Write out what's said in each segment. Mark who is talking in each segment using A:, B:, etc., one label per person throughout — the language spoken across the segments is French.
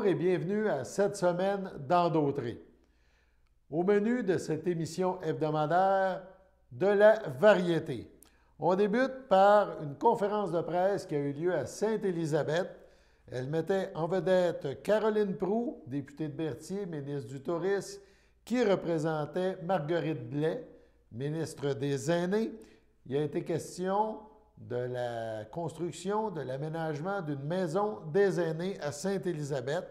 A: Bonjour et bienvenue à cette semaine dans Dautré. Au menu de cette émission hebdomadaire, de la variété. On débute par une conférence de presse qui a eu lieu à Sainte-Élisabeth. Elle mettait en vedette Caroline Proulx, députée de Berthier, ministre du Tourisme, qui représentait Marguerite Blais, ministre des Aînés. Il a été question de la construction, de l'aménagement d'une maison des aînés à Sainte-Élisabeth.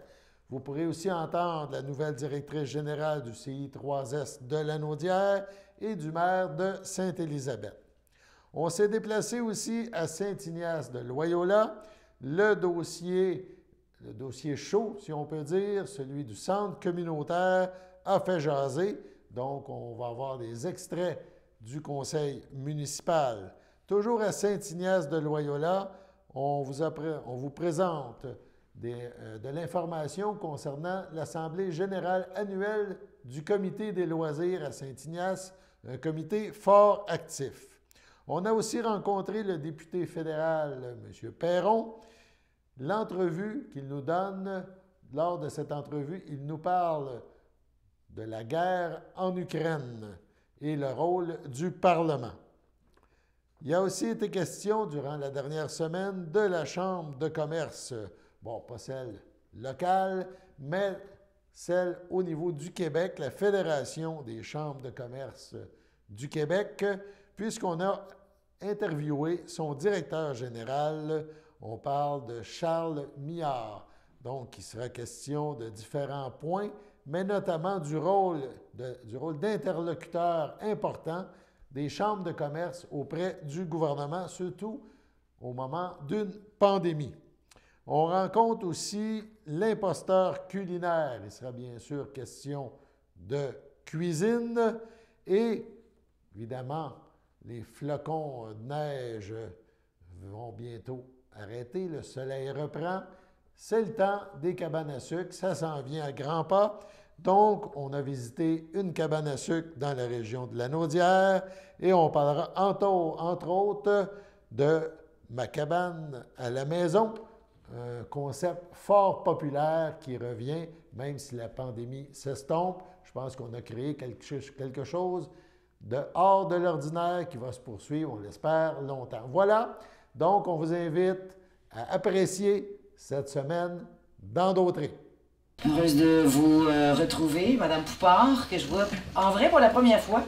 A: Vous pourrez aussi entendre la nouvelle directrice générale du CI3S de Lanaudière et du maire de Sainte-Élisabeth. On s'est déplacé aussi à Saint-Ignace de Loyola. Le dossier chaud, si on peut dire, celui du centre communautaire, a fait jaser. Donc, on va avoir des extraits du conseil municipal. Toujours à Saint-Ignace de Loyola, on vous présente de l'information concernant l'Assemblée générale annuelle du Comité des loisirs à Saint-Ignace, un comité fort actif. On a aussi rencontré le député fédéral, M. Perron. L'entrevue qu'il nous donne, lors de cette entrevue, il nous parle de la guerre en Ukraine et le rôle du Parlement. Il a aussi été question, durant la dernière semaine, de la Chambre de commerce. Bon, pas celle locale, mais celle au niveau du Québec, la Fédération des chambres de commerce du Québec, puisqu'on a interviewé son directeur général. On parle de Charles Millard. Donc, il sera question de différents points, mais notamment du rôle d'interlocuteur important des chambres de commerce auprès du gouvernement, surtout au moment d'une pandémie. On rencontre aussi l'imposteur culinaire. Il sera bien sûr question de cuisine et, évidemment, les flocons de neige vont bientôt arrêter. Le soleil reprend. C'est le temps des cabanes à sucre. Ça s'en vient à grands pas. Donc, on a visité une cabane à sucre dans la région de Lanaudière et on parlera entre autres de ma cabane à la maison, un concept fort populaire qui revient, même si la pandémie s'estompe. Je pense qu'on a créé quelque chose de hors de l'ordinaire qui va se poursuivre, on l'espère, longtemps. Voilà, donc on vous invite à apprécier cette semaine dans Dautré.
B: Heureuse de vous retrouver, Mme Poupard, que je vois en vrai pour la première fois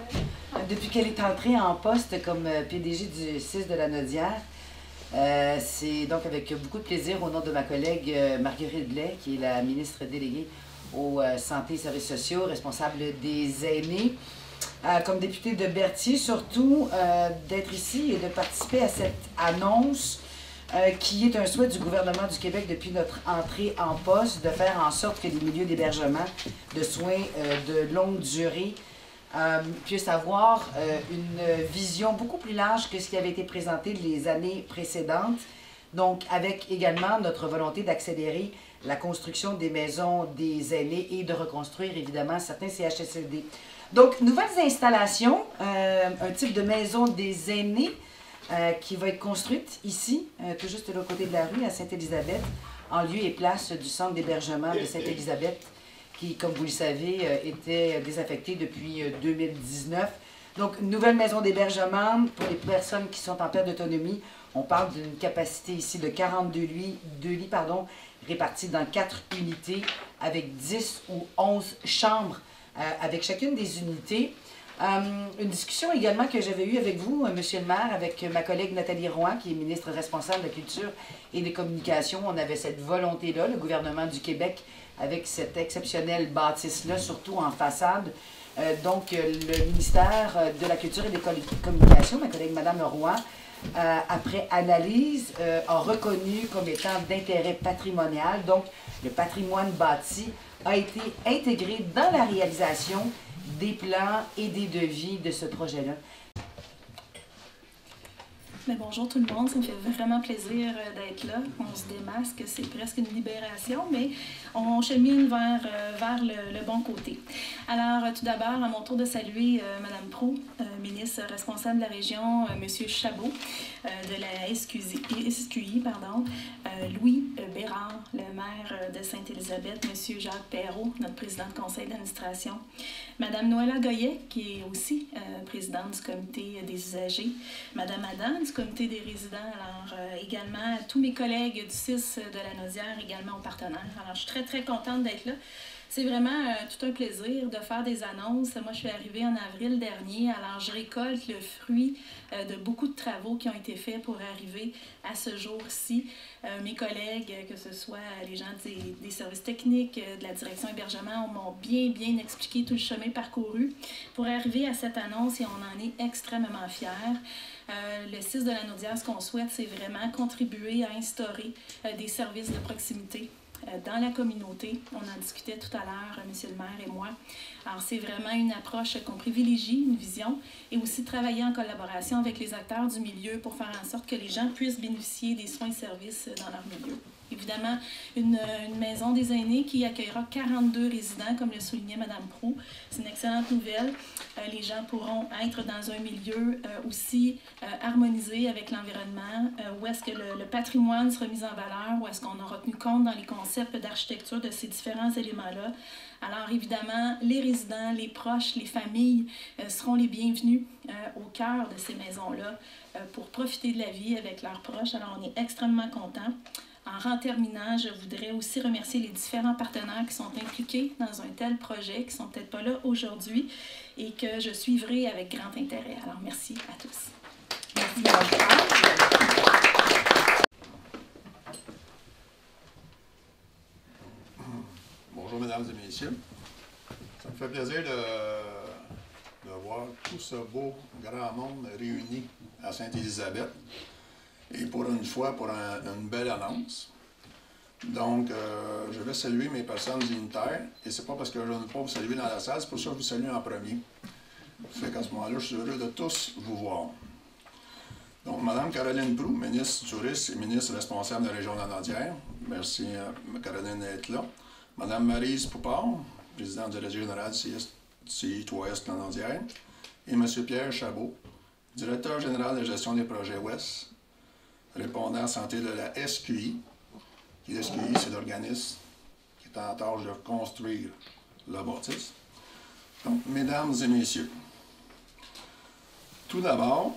B: depuis qu'elle est entrée en poste comme PDG du CIS de Lanaudière. C'est donc avec beaucoup de plaisir au nom de ma collègue Marguerite Blais, qui est la ministre déléguée aux santé et services sociaux, responsable des aînés, comme députée de Berthier, surtout d'être ici et de participer à cette annonce qui est un souhait du gouvernement du Québec depuis notre entrée en poste, de faire en sorte que les milieux d'hébergement de soins de longue durée puissent avoir une vision beaucoup plus large que ce qui avait été présenté les années précédentes. Donc, avec également notre volonté d'accélérer la construction des maisons des aînés et de reconstruire évidemment certains CHSLD. Donc, nouvelles installations, un type de maison des aînés qui va être construite ici, tout juste de l'autre côté de la rue, à Sainte-Élisabeth, en lieu et place du centre d'hébergement de Sainte-Élisabeth, qui, comme vous le savez, était désaffecté depuis 2019. Donc, une nouvelle maison d'hébergement pour les personnes qui sont en perte d'autonomie. On parle d'une capacité ici de 42 lits, répartis dans 4 unités, avec 10 ou 11 chambres avec chacune des unités. Une discussion également que j'avais eue avec vous, Monsieur le maire, avec ma collègue Nathalie Roy, qui est ministre responsable de la Culture et des Communications. On avait cette volonté-là, le gouvernement du Québec, avec cette exceptionnelle bâtisse-là, surtout en façade. Donc, le ministère de la Culture et des Communications, ma collègue Madame Roy, après analyse, a reconnu comme étant d'intérêt patrimonial. Donc, le patrimoine bâti a été intégré dans la réalisation des plans et des devis de ce projet-là.
C: Mais bonjour tout le monde, ça me fait vraiment plaisir d'être là. On se démasque, c'est presque une libération, mais on chemine vers le bon côté. Alors, tout d'abord, à mon tour de saluer Mme Proulx, ministre responsable de la région, M. Chabot, de la SQI, Louis Bérard, le maire de Sainte-Élisabeth, M. Jacques Perrault, notre président de conseil d'administration, Mme Noëlla Goyet, qui est aussi présidente du comité des usagers, Mme Adam du comité des résidents, alors également tous mes collègues du CIS de la Naudière, également aux partenaires. Alors, je suis très, très contente d'être là. C'est vraiment tout un plaisir de faire des annonces. Moi, je suis arrivée en avril dernier, alors je récolte le fruit de beaucoup de travaux qui ont été faits pour arriver à ce jour-ci. Mes collègues, que ce soit les gens des services techniques, de la direction hébergement, m'ont bien expliqué tout le chemin parcouru pour arriver à cette annonce et on en est extrêmement fiers. Le CIS de la Naudière, ce qu'on souhaite, c'est vraiment contribuer à instaurer des services de proximité dans la communauté. On en discutait tout à l'heure, M. le maire et moi. Alors, c'est vraiment une approche qu'on privilégie, une vision, et aussi travailler en collaboration avec les acteurs du milieu pour faire en sorte que les gens puissent bénéficier des soins et services dans leur milieu. Évidemment, une maison des aînés qui accueillera 42 résidents, comme le soulignait Mme Proulx. C'est une excellente nouvelle. Les gens pourront être dans un milieu aussi harmonisé avec l'environnement, où est-ce que le patrimoine sera mis en valeur, où est-ce qu'on aura tenu compte dans les concepts d'architecture de ces différents éléments-là. Alors, évidemment, les résidents, les proches, les familles seront les bienvenus au cœur de ces maisons-là pour profiter de la vie avec leurs proches. Alors, on est extrêmement contents. En terminant, je voudrais aussi remercier les différents partenaires qui sont impliqués dans un tel projet, qui ne sont peut-être pas là aujourd'hui et que je suivrai avec grand intérêt. Alors, merci à tous.
B: Merci, Mme Poupard.
D: Bonjour, mesdames et messieurs. Ça me fait plaisir de voir tout ce beau grand monde réuni à Sainte-Élisabeth. Et pour une fois, pour une belle annonce. Donc, je vais saluer mes personnes dignitaires. Et c'est pas parce que je ne veux pas vous saluer dans la salle, c'est pour ça que je vous salue en premier. Fait qu'à ce moment-là, je suis heureux de tous vous voir. Donc, Mme Caroline Proulx, ministre du Tourisme et ministre responsable de la région de la Naudière. Merci, Caroline, d'être là. Mme Maryse Poupard, présidente de la générale du CI3S de la Naudière. Et M. Pierre Chabot, directeur général de gestion des projets Ouest, répondant à santé de la SQI. La SQI, c'est l'organisme qui est en tâche de construire la bâtisse. Donc, mesdames et messieurs, tout d'abord,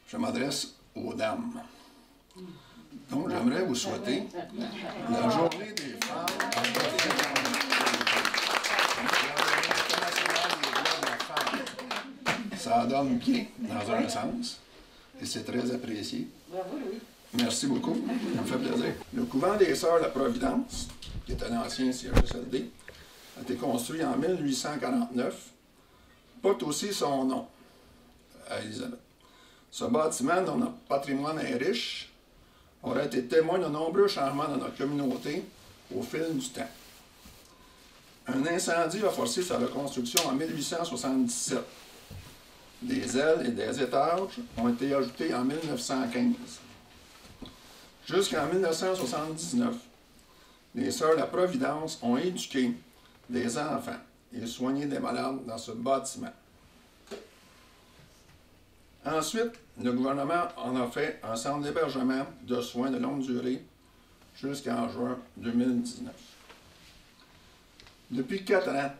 D: je m'adresse aux dames. Donc, j'aimerais vous souhaiter la journée des femmes. Ça donne bien, dans un sens. Et c'est très apprécié.
B: Bravo, Louis.
D: Merci beaucoup, ça me fait plaisir. Le couvent des Sœurs de la Providence, qui est un ancien CHSLD, a été construit en 1849, porte aussi son nom à Élisabeth. Ce bâtiment, dont notre patrimoine est riche, aurait été témoin de nombreux changements dans notre communauté au fil du temps. Un incendie a forcé sa reconstruction en 1877. Des ailes et des étages ont été ajoutés en 1915. Jusqu'en 1979, les Sœurs de la Providence ont éduqué des enfants et soigné des malades dans ce bâtiment. Ensuite, le gouvernement en a fait un centre d'hébergement de soins de longue durée jusqu'en juin 2019. Depuis 4 ans,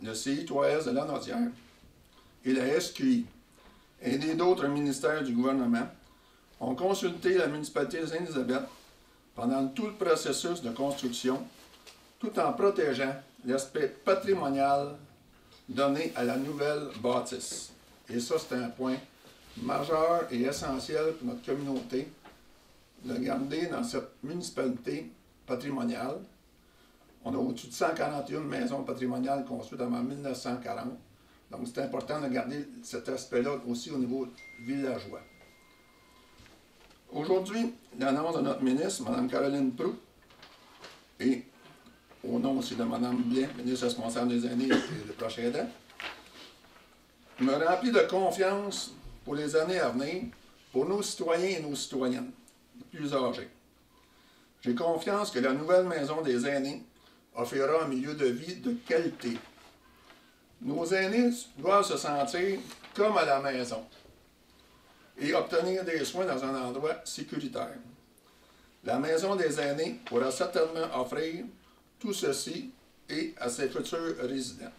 D: le CI3S de la Naudière et la SQI, aidés d'autres ministères du gouvernement, ont consulté la municipalité de Sainte-Élisabeth pendant tout le processus de construction, tout en protégeant l'aspect patrimonial donné à la nouvelle bâtisse. Et ça, c'est un point majeur et essentiel pour notre communauté, de garder dans cette municipalité patrimoniale. On a au-dessus de 141 maisons patrimoniales construites avant 1940. Donc, c'est important de garder cet aspect-là aussi au niveau villageois. Aujourd'hui, l'annonce de notre ministre, Mme Caroline Proulx, et au nom aussi de Mme Blais, ministre responsable des aînés et des proches aidants, me remplit de confiance pour les années à venir pour nos citoyens et nos citoyennes les plus âgés. J'ai confiance que la nouvelle maison des aînés offrira un milieu de vie de qualité. Nos aînés doivent se sentir comme à la maison et obtenir des soins dans un endroit sécuritaire. La maison des aînés pourra certainement offrir tout ceci et à ses futurs résidents.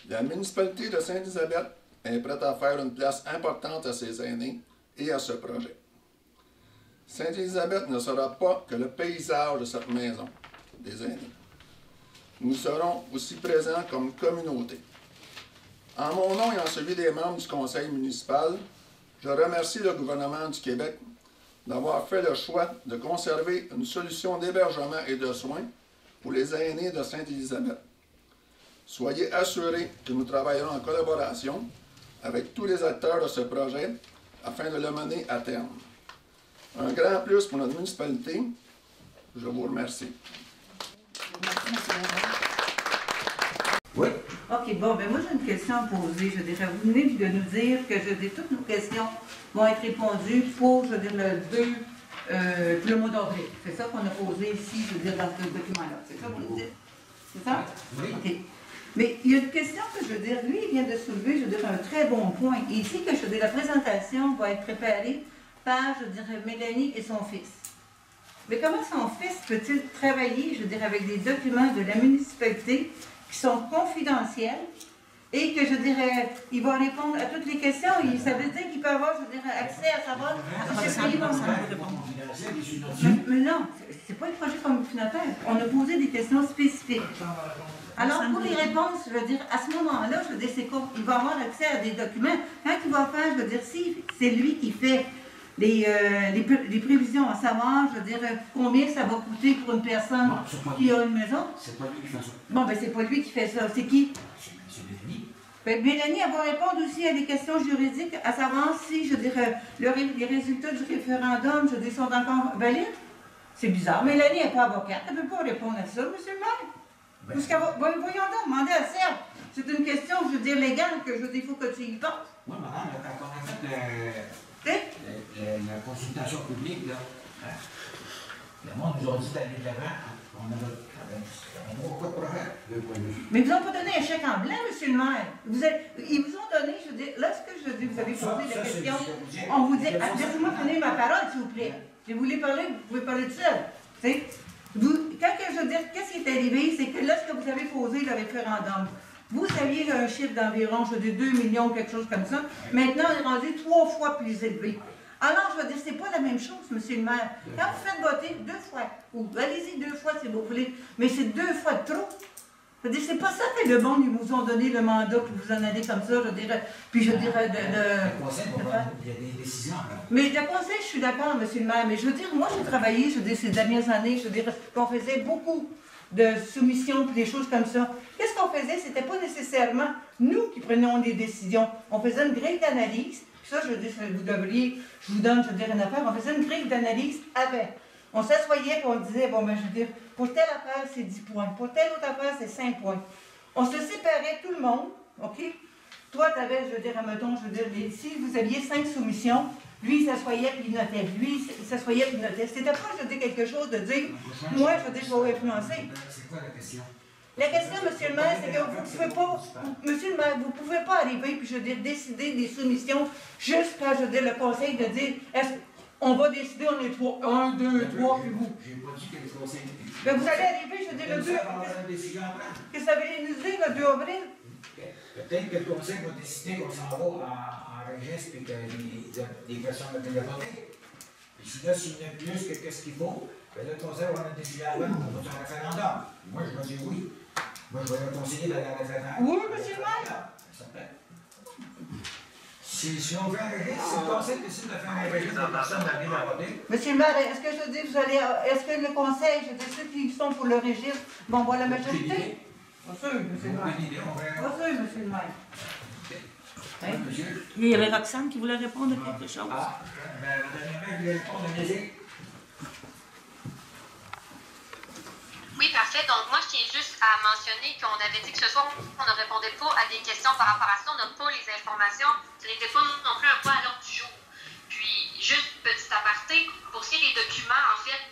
D: La municipalité de Sainte-Élisabeth est prête à faire une place importante à ses aînés et à ce projet. Sainte-Élisabeth ne sera pas que le paysage de cette maison des aînés. Nous serons aussi présents comme communauté. En mon nom et en celui des membres du conseil municipal, je remercie le gouvernement du Québec d'avoir fait le choix de conserver une solution d'hébergement et de soins pour les aînés de Sainte-Élisabeth. Soyez assurés que nous travaillerons en collaboration avec tous les acteurs de ce projet afin de le mener à terme. Un grand plus pour notre municipalité. Je vous remercie.
B: Merci, M.
E: Oui.
F: OK, bon, ben moi j'ai une question à poser. Je dirais, vous venez de nous dire que toutes nos questions vont être répondues pour, je veux dire, le mois d'avril. C'est ça qu'on a posé ici, je veux dire, dans ce document-là. C'est ça que vous nous dites? C'est ça?
E: Oui.
F: OK. Mais il y a une question que je veux dire, lui, il vient de soulever, je veux dire, un très bon point. Ici, que je veux dire, la présentation va être préparée par, je dirais, Mélanie et son fils. Mais comment son fils peut-il travailler, je veux dire, avec des documents de la municipalité qui sont confidentiels et que, je dirais, il va répondre à toutes les questions. Ça veut dire qu'il peut avoir, je dirais, accès à savoir si c'est payé dans Mais non, c'est pas le projet communautaire. On a posé des questions spécifiques. Alors, pour les réponses, je veux dire, à ce moment-là, je veux dire, c'est quoi? Il va avoir accès à des documents. Quand il va faire, je veux dire, si c'est lui qui fait les prévisions, à savoir, je veux dire, combien ça va coûter pour une personne qui a une maison.
E: C'est pas lui qui fait ça.
F: Bon, ben c'est pas lui qui fait ça. C'est qui?
E: C'est Mélanie.
F: Ben, Mélanie, elle va répondre aussi à des questions juridiques, à savoir si, je dirais, les résultats du référendum, je dis, sont encore valides. C'est bizarre. Mélanie n'est pas avocate. Elle ne peut pas répondre à ça, monsieur le maire. Parce qu'elle va, voyons donc, demandez à Serge. C'est une question, je veux dire, légale, que je veux dire, il faut que tu y penses.
E: Oui, madame, quand on a fait la consultation publique, là, hein, le monde nous a dit d'aller de l'avant. On n'a pas de problème.
F: Mais ils vous ont pas donné un chèque en blanc, monsieur le maire. Ils vous ont donné, je veux dire, lorsque je dis, vous avez posé la question, on vous dit, laissez-moi donner ma parole, s'il vous plaît. Si vous voulez parler, vous pouvez parler de seul. Quand je veux dire, qu'est-ce qui est arrivé, c'est que lorsque vous avez posé le référendum, vous aviez un chiffre d'environ, je veux dire, 2 millions, quelque chose comme ça. Maintenant, on est rendu 3 fois plus élevé. Alors, je veux dire, c'est pas la même chose, monsieur le maire. Quand vous faites voter 2 fois, ou allez-y 2 fois si vous voulez, mais c'est 2 fois de trop. Je veux dire, c'est pas ça que le monde, ils vous ont donné le mandat pour vous en aller comme ça, je dirais. Puis je dirais
E: Le conseil, il y a des décisions.
F: Mais le conseil, je suis d'accord, monsieur le maire, mais je veux dire, moi j'ai travaillé, je veux dire, ces dernières années, je veux dire, qu'on faisait beaucoup de soumissions et des choses comme ça. Qu'est-ce qu'on faisait? C'était pas nécessairement nous qui prenions des décisions. On faisait une grille d'analyse. Ça, je veux dire, vous devriez, je vous donne, je veux dire, une affaire. On faisait une grille d'analyse avec. On s'assoyait et on disait, bon, ben, je veux dire, pour telle affaire, c'est 10 points. Pour telle autre affaire, c'est 5 points. On se séparait tout le monde, OK? Toi, tu avais, je veux dire, admettons, je veux dire, si vous aviez 5 soumissions, lui, il s'assoyait puis il notait. Lui, il s'assoyait puis il notait. C'était pas, je veux dire, quelque chose de dire, moi, je veux dire, je vais influencer.
E: C'est quoi la question?
F: La question, monsieur le maire, c'est que vous ne pouvez pas, monsieur le maire, vous ne pouvez pas arriver puis, je veux dire, décider des soumissions juste quand, je veux dire, le conseil de dire, est-ce qu'on va décider, on est 3, 1, 2, 3, puis vous.
E: J'ai pas dit que le conseil.
F: Mais vous allez arriver, je veux dire, le 2. Qu'est-ce que ça veut nous dire, le 2 avril?
E: Peut-être que le conseil va décider qu'on s'en va en registre et que les questions vont être votées. Et si là, s'il y en a plus que qu'est-ce qu'il faut, ben là, le conseil va en décider avant, on va faire un référendum. Moi, je vais dire oui. Moi, je vais le conseiller d'aller à référendum.
F: Oui, monsieur le maire.
E: Si on fait un registre, si le conseil décide de faire un registre de personnes d'arriver à voter.
F: Monsieur le maire, est-ce que je dis, est-ce que le conseil, je dis, ceux qui sont pour le registre, vont voir la majorité? Pas sûr, monsieur le maire. Pas sûr, monsieur le maire.
E: Hein, monsieur?
G: Il y avait Roxane qui voulait répondre à quelque chose.
E: Ah, ben, la dernière fois, je voulais répondre à musique.
H: Oui, parfait. donc moi, je tiens juste à mentionner qu'on avait dit que ce soir, on ne répondait pas à des questions par rapport à ça. On n'a pas les informations. Ce n'était pas non plus un point à l'ordre du jour. Puis, juste petit aparté, pour ce qui est des documents, en fait,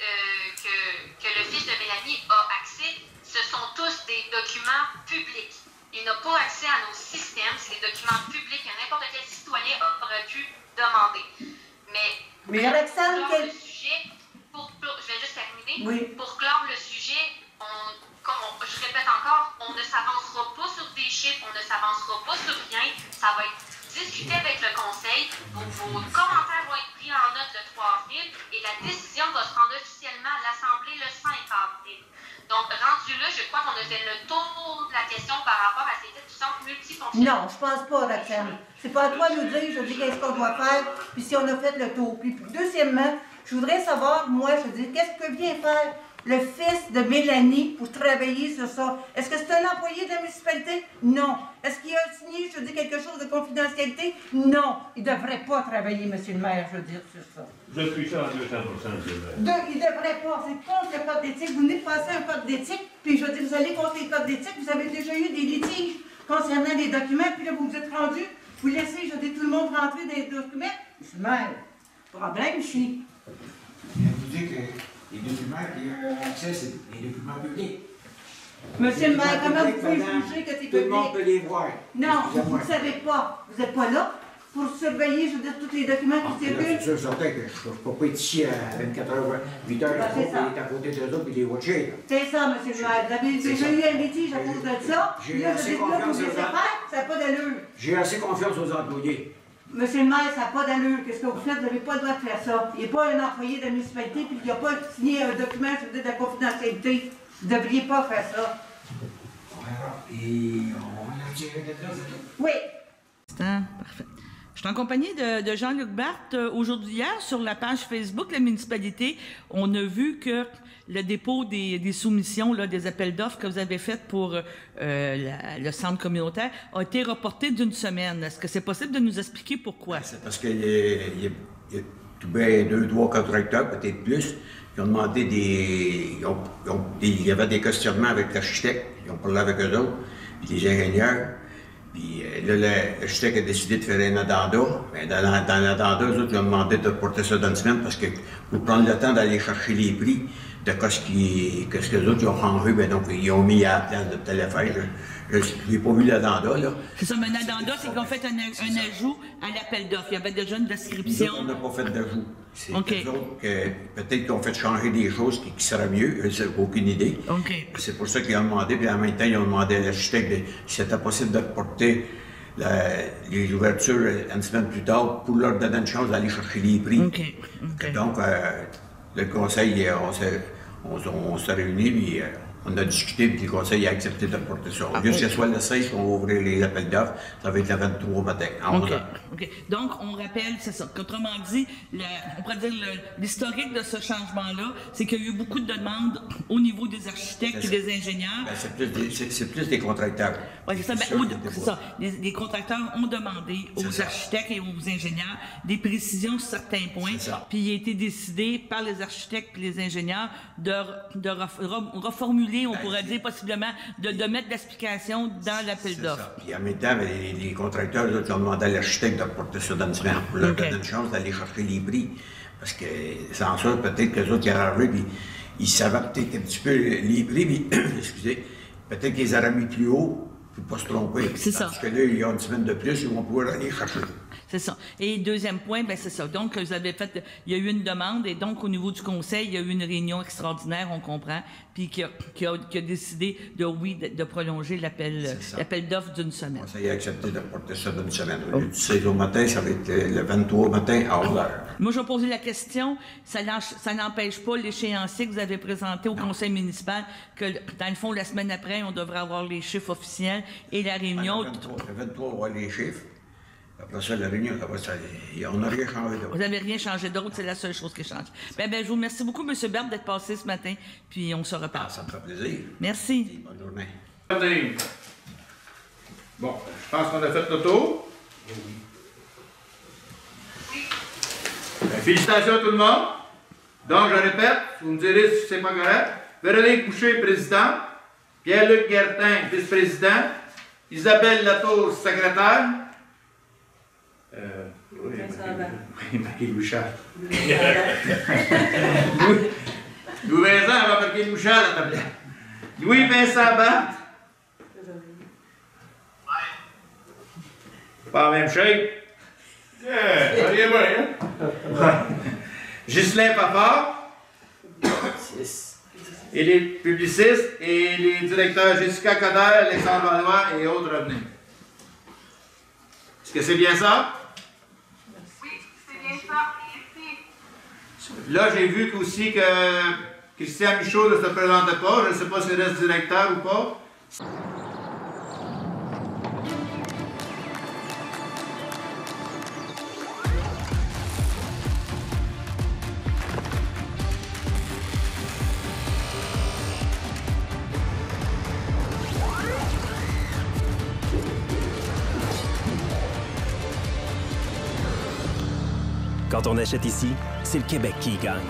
H: que le fils de Mélanie a accès, ce sont tous des documents publics. Il n'a pas accès à nos systèmes. C'est des documents publics que n'importe quel citoyen aurait pu demander. Mais
F: Alexandre,
H: pour le sujet, je vais juste terminer.
F: Oui.
H: Pour clore le sujet, je répète encore, on ne s'avancera pas sur des chiffres, on ne s'avancera pas sur rien. Ça va être discuté avec le conseil. Vos commentaires vont être pris en note le 3 avril et la décision va se rendre officiellement à l'Assemblée le 5 avril. Donc, rendu là, je crois qu'on a fait le tour de la question par rapport à ces titres du centre multifonctionnel.
F: non, je pense pas, Roxane. C'est pas à toi de nous dire, je dis qu'est-ce qu'on doit faire, puis si on a fait le tour. Puis, deuxièmement, je voudrais savoir, moi, je dis, qu'est-ce que vient faire le fils de Mélanie pour travailler sur ça? Est-ce que c'est un employé de la municipalité? Non. Est-ce qu'il a signé, je dis, quelque chose de confidentialité? Non. Il ne devrait pas travailler, monsieur le maire, je veux dire, sur ça.
I: Je suis ça à 200%, monsieur le maire.
F: Il ne devrait pas. C'est contre le code d'éthique. Vous venez de passer un code d'éthique, puis je veux dire, vous allez contre les codes d'éthique. Vous avez déjà eu des litiges concernant les documents, puis là, vous vous êtes rendu, vous laissez, je dis, tout le monde rentrer dans les documents. Monsieur le maire, problème ici.
E: Je vous dis que les documents qui ont accès, c'est les documents publics.
F: Monsieur le maire, comment vous pouvez juger que c'est public?
E: Tout le monde peut les voir.
F: Non, vous ne savez pas. Vous n'êtes pas là pour surveiller, je veux dire, tous les documents qui circulent.
E: C'est sûr, certain que je ne peux pas être ici à 24 h, 8 h,
F: c'est ça.
E: et à côté d'eux autres et les watcher.
F: C'est ça, monsieur le maire. Vous avez déjà eu un litige à cause de ça.
E: J'ai
F: Là,
E: assez
F: vous êtes là pour
E: confiance
F: laisser
E: aux gens.
F: faire. Ça n'a pas d'allure.
E: J'ai assez confiance aux employés.
F: Monsieur le maire, ça n'a pas d'allure. Qu'est-ce que vous faites? Vous n'avez pas le droit de faire ça. Il n'est pas un employé de la municipalité puis il n'a pas signé un document, je veux dire, de la confidentialité. Vous ne devriez pas faire ça.
E: On verra. Et on va la tirer de là, c'est tout.
F: Oui.
G: Parfait. Je suis en compagnie de Jean-Luc Barthes. Aujourd'hui, hier, sur la page Facebook de la municipalité, on a vu que le dépôt des soumissions, là, des appels d'offres que vous avez faits pour le centre communautaire a été reporté d'une semaine. Est-ce que c'est possible de nous expliquer pourquoi?
J: C'est parce qu'il y a tout bien 2, 3 contracteurs, peut-être plus, qui ont demandé il y avait des questionnements avec l'architecte, ils ont parlé avec eux autres, puis les ingénieurs. Puis là, l'architecte a décidé de faire un addenda. Mais dans l'addenda, eux autres, ils ont demandé de porter ça dans une semaine parce que pour prendre le temps d'aller chercher les prix de ce que les autres ils ont changé, ben donc ils ont mis à la place de telle affaire. Je n'ai pas vu l'addenda, là.
G: C'est ça, mais un addenda, c'est qu'on fait un ajout à l'appel d'offres. Il y avait déjà une description.
J: On n'a pas fait d'ajout. C'est
G: okay.
J: eux autres que peut-être qu'ils ont fait changer des choses qui seraient mieux, je n'ai aucune idée.
G: Okay.
J: C'est pour ça qu'ils ont demandé, puis en même temps, ils ont demandé à l'architecte si c'était possible de porter les ouvertures une semaine plus tard pour leur donner une chance d'aller chercher les prix.
G: Okay. Okay.
J: Donc, le conseil, on s'est réunis, puis on a discuté, puis le conseil a accepté de porter ça. Au lieu que ce soit le 16 qu'on va ouvrir les appels d'offres, ça va être le 23 matin, à 11 h.
G: OK. Donc, on rappelle, c'est ça, qu'autrement dit, on pourrait dire l'historique de ce changement-là, c'est qu'il y a eu beaucoup de demandes au niveau des architectes et des ingénieurs.
J: Ben, c'est plus des contracteurs.
G: Oui, c'est ça. C'est ça. Les contracteurs ont demandé aux architectes et aux ingénieurs des précisions sur certains points. Puis il a été décidé par les architectes et les ingénieurs de reformuler, on pourrait dire possiblement, de mettre l'explication dans l'appel d'offres.
J: Puis en même temps, les contracteurs ils ont demandé à l'architecte de porter ça dans une semaine pour leur donner une chance d'aller chercher les prix. Parce que sans ça, peut-être que les autres qui arrivaient, puis ils savaient peut-être un petit peu les prix, puis excusez, peut-être qu'ils auraient mis plus haut pour ne pas se tromper.
G: C'est ça.
J: Parce que là, il y a une semaine de plus, ils vont pouvoir aller chercher.
G: C'est ça. Et deuxième point, ben c'est ça. Donc, vous avez fait, il y a eu une demande et donc, au niveau du conseil, il y a eu une réunion extraordinaire, on comprend, puis qui a décidé de prolonger l'appel d'offres d'une semaine.
J: Le conseil a accepté de porter ça d'une semaine. Le 16 au matin, ça va être le 23 matin à 11 h.
G: Moi, je vais poser la question, ça n'empêche pas l'échéancier que vous avez présenté au conseil municipal que, dans le fond, la semaine après, on devrait avoir les chiffres officiels et la réunion...
J: Le 23, on va avoir les chiffres. Après ça, la réunion, on n'a rien changé d'autre.
G: Vous n'avez rien changé d'autre, c'est la seule chose qui change. Ben, je vous remercie beaucoup, M. Berthe, d'être passé ce matin, puis on se reparle.
J: Ça me fait plaisir.
G: Merci.
J: Bonne journée.
K: Bon, je pense qu'on a fait le tour. Ben, félicitations à tout le monde. Donc, je répète, vous me direz si c'est pas correct. Véronique Boucher, président. Pierre-Luc Guertin, vice-président. Isabelle Latour, secrétaire. Oui, Marie-Louis Charles. Louis Vincent, elle va marquer Louis Charles à la tablette. Louis Vincent Barthes. Pas la même shape.
I: Yeah, rien bien, hein?
K: Ghislain Pafard. Et les publicistes et les directeurs Jessica Coder, Alexandre Valois et autres revenus. Est-ce que c'est bien ça?
H: Oui, c'est bien ça. Merci.
K: Là, j'ai vu aussi que Christian Michaud ne se présentait pas. Je ne sais pas s'il reste directeur ou pas.
L: Quand on achète ici, c'est le Québec qui y gagne.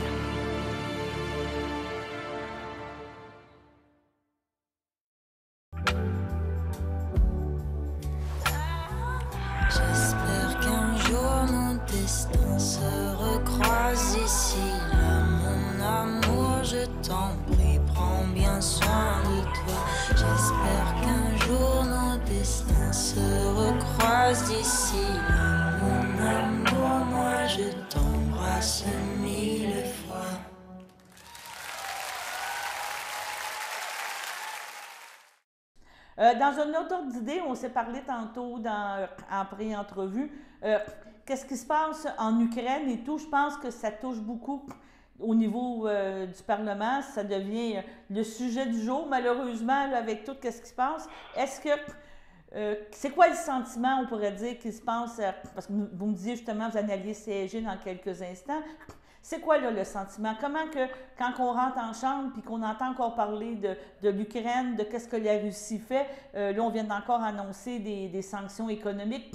M: J'espère qu'un jour nos destins se recroisent ici. Là, mon amour, je t'en prie, prends bien soin de toi. J'espère qu'un jour nos destins se recroisent ici. Là, mon amour, moi je t'embrasse 1000 fois.
G: Dans une autre ordre d'idée, on s'est parlé tantôt en pré-entrevue. Qu'est-ce qui se passe en Ukraine et tout? Je pense que ça touche beaucoup au niveau du Parlement. Ça devient le sujet du jour, malheureusement, là, avec tout ce qui se passe. Est-ce que... c'est quoi le sentiment, on pourrait dire, qui se passe? Parce que vous me disiez justement, vous en alliez siéger dans quelques instants. C'est quoi là, le sentiment? Comment que, quand on rentre en chambre puis qu'on entend encore parler de l'Ukraine, de qu'est-ce que la Russie fait, là, on vient encore annoncer des sanctions économiques.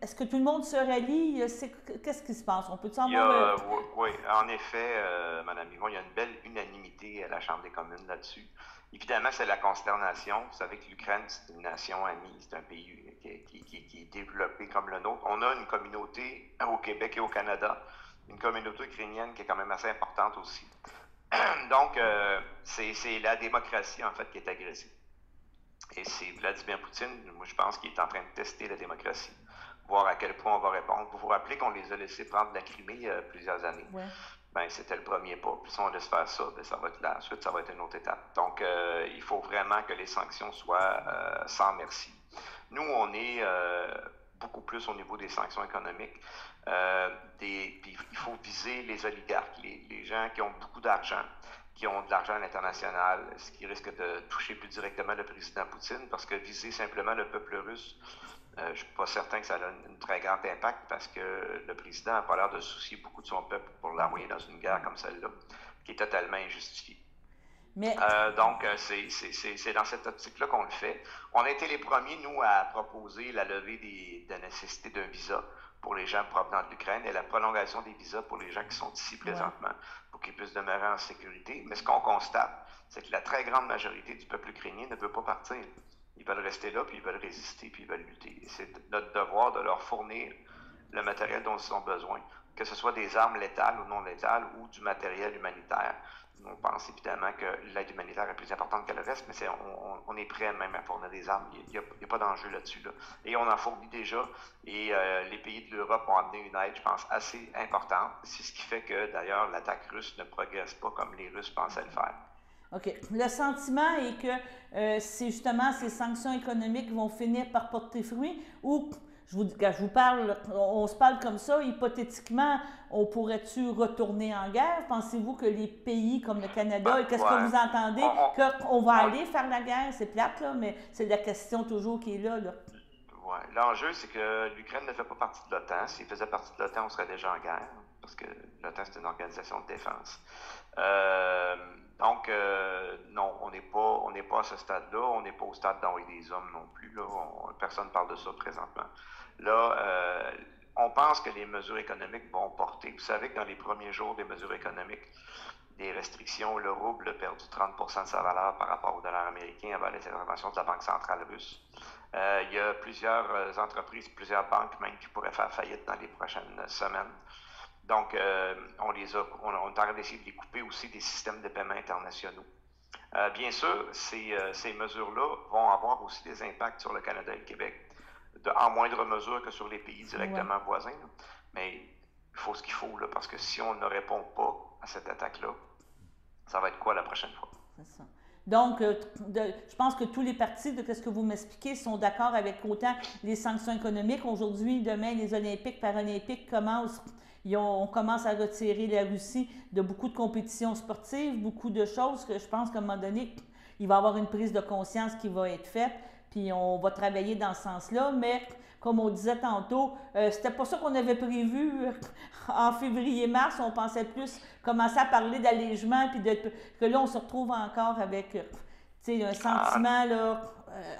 G: Est-ce que tout le monde se rallie? Qu'est-ce qui se passe? On peut savoir...
N: Oui, en effet, Mme Yvon, il y a une belle unanimité à la Chambre des communes là-dessus. Évidemment, c'est la consternation. Vous savez que l'Ukraine, c'est une nation amie, c'est un pays qui est développé comme le nôtre. On a une communauté au Québec et au Canada, une communauté ukrainienne qui est quand même assez importante aussi. Donc, c'est la démocratie, en fait, qui est agressée. Et c'est Vladimir Poutine, moi, je pense qu'il est en train de tester la démocratie, voir à quel point on va répondre. Vous vous rappelez qu'on les a laissés prendre la Crimée il y a plusieurs années? Ouais. Ben, c'était le premier pas. Puis si on laisse faire ça, ben, ça va être là. Ensuite, ça va être une autre étape. Donc, il faut vraiment que les sanctions soient sans merci. Nous, on est beaucoup plus au niveau des sanctions économiques. Puis il faut viser les oligarques, les gens qui ont beaucoup d'argent, qui ont de l'argent à l'international, ce qui risque de toucher plus directement le président Poutine, parce que viser simplement le peuple russe, je ne suis pas certain que ça a un très grand impact, parce que le président n'a pas l'air de soucier beaucoup de son peuple pour l'envoyer dans une guerre comme celle-là, qui est totalement injustifiée. Mais... donc, c'est dans cette optique-là qu'on le fait. On a été les premiers, nous, à proposer la levée de la nécessité d'un visa pour les gens provenant de l'Ukraine et la prolongation des visas pour les gens qui sont ici présentement, pour qu'ils puissent demeurer en sécurité. Mais ce qu'on constate, c'est que la très grande majorité du peuple ukrainien ne veut pas partir. Ils veulent rester là, puis ils veulent résister, puis ils veulent lutter. Et c'est notre devoir de leur fournir le matériel dont ils ont besoin, que ce soit des armes létales ou non létales, ou du matériel humanitaire. On pense évidemment que l'aide humanitaire est plus importante que le reste, mais on est prêt même à fournir des armes. Il n'y a pas d'enjeu là-dessus. Là. Et on en fournit déjà. Et les pays de l'Europe ont amené une aide, je pense, assez importante. C'est ce qui fait que, d'ailleurs, l'attaque russe ne progresse pas comme les Russes pensaient le faire.
G: OK. Le sentiment est que c'est justement ces sanctions économiques vont finir par porter fruit ou... Quand je vous parle, on se parle comme ça, hypothétiquement, on pourrait-tu retourner en guerre? Pensez-vous que les pays comme le Canada, qu'est-ce que vous entendez? Qu'on va aller faire la guerre? C'est plate, là, mais c'est la question toujours qui est là.
N: Ouais. L'enjeu, c'est que l'Ukraine ne fait pas partie de l'OTAN. S'il faisait partie de l'OTAN, on serait déjà en guerre, parce que l'OTAN, c'est une organisation de défense. Donc, non, on n'est pas à ce stade-là. On n'est pas au stade d'envoyer des hommes non plus. Là. Personne ne parle de ça présentement. Là, on pense que les mesures économiques vont porter. Vous savez que dans les premiers jours des mesures économiques, des restrictions, le rouble a perdu 30% de sa valeur par rapport au dollar américain avant les interventions de la Banque centrale russe. Il y a plusieurs entreprises, plusieurs banques même qui pourraient faire faillite dans les prochaines semaines. Donc, on est en train d'essayer de les couper aussi des systèmes de paiement internationaux. Bien sûr, ces mesures-là vont avoir aussi des impacts sur le Canada et le Québec, en moindre mesure que sur les pays directement voisins. Mais il faut ce qu'il faut, là, parce que si on ne répond pas à cette attaque-là, ça va être quoi la prochaine fois?
G: C'est ça. Donc, je pense que tous les partis, de ce que vous m'expliquez, sont d'accord avec autant les sanctions économiques. Aujourd'hui, demain, les Olympiques, Paralympiques commencent. On commence à retirer la Russie de beaucoup de compétitions sportives, beaucoup de choses que je pense qu'à un moment donné, il va y avoir une prise de conscience qui va être faite, puis on va travailler dans ce sens-là. Mais comme on disait tantôt, c'était pas ça qu'on avait prévu en février-mars. On pensait plus commencer à parler d'allègement, puis que là, on se retrouve encore avec un sentiment, là,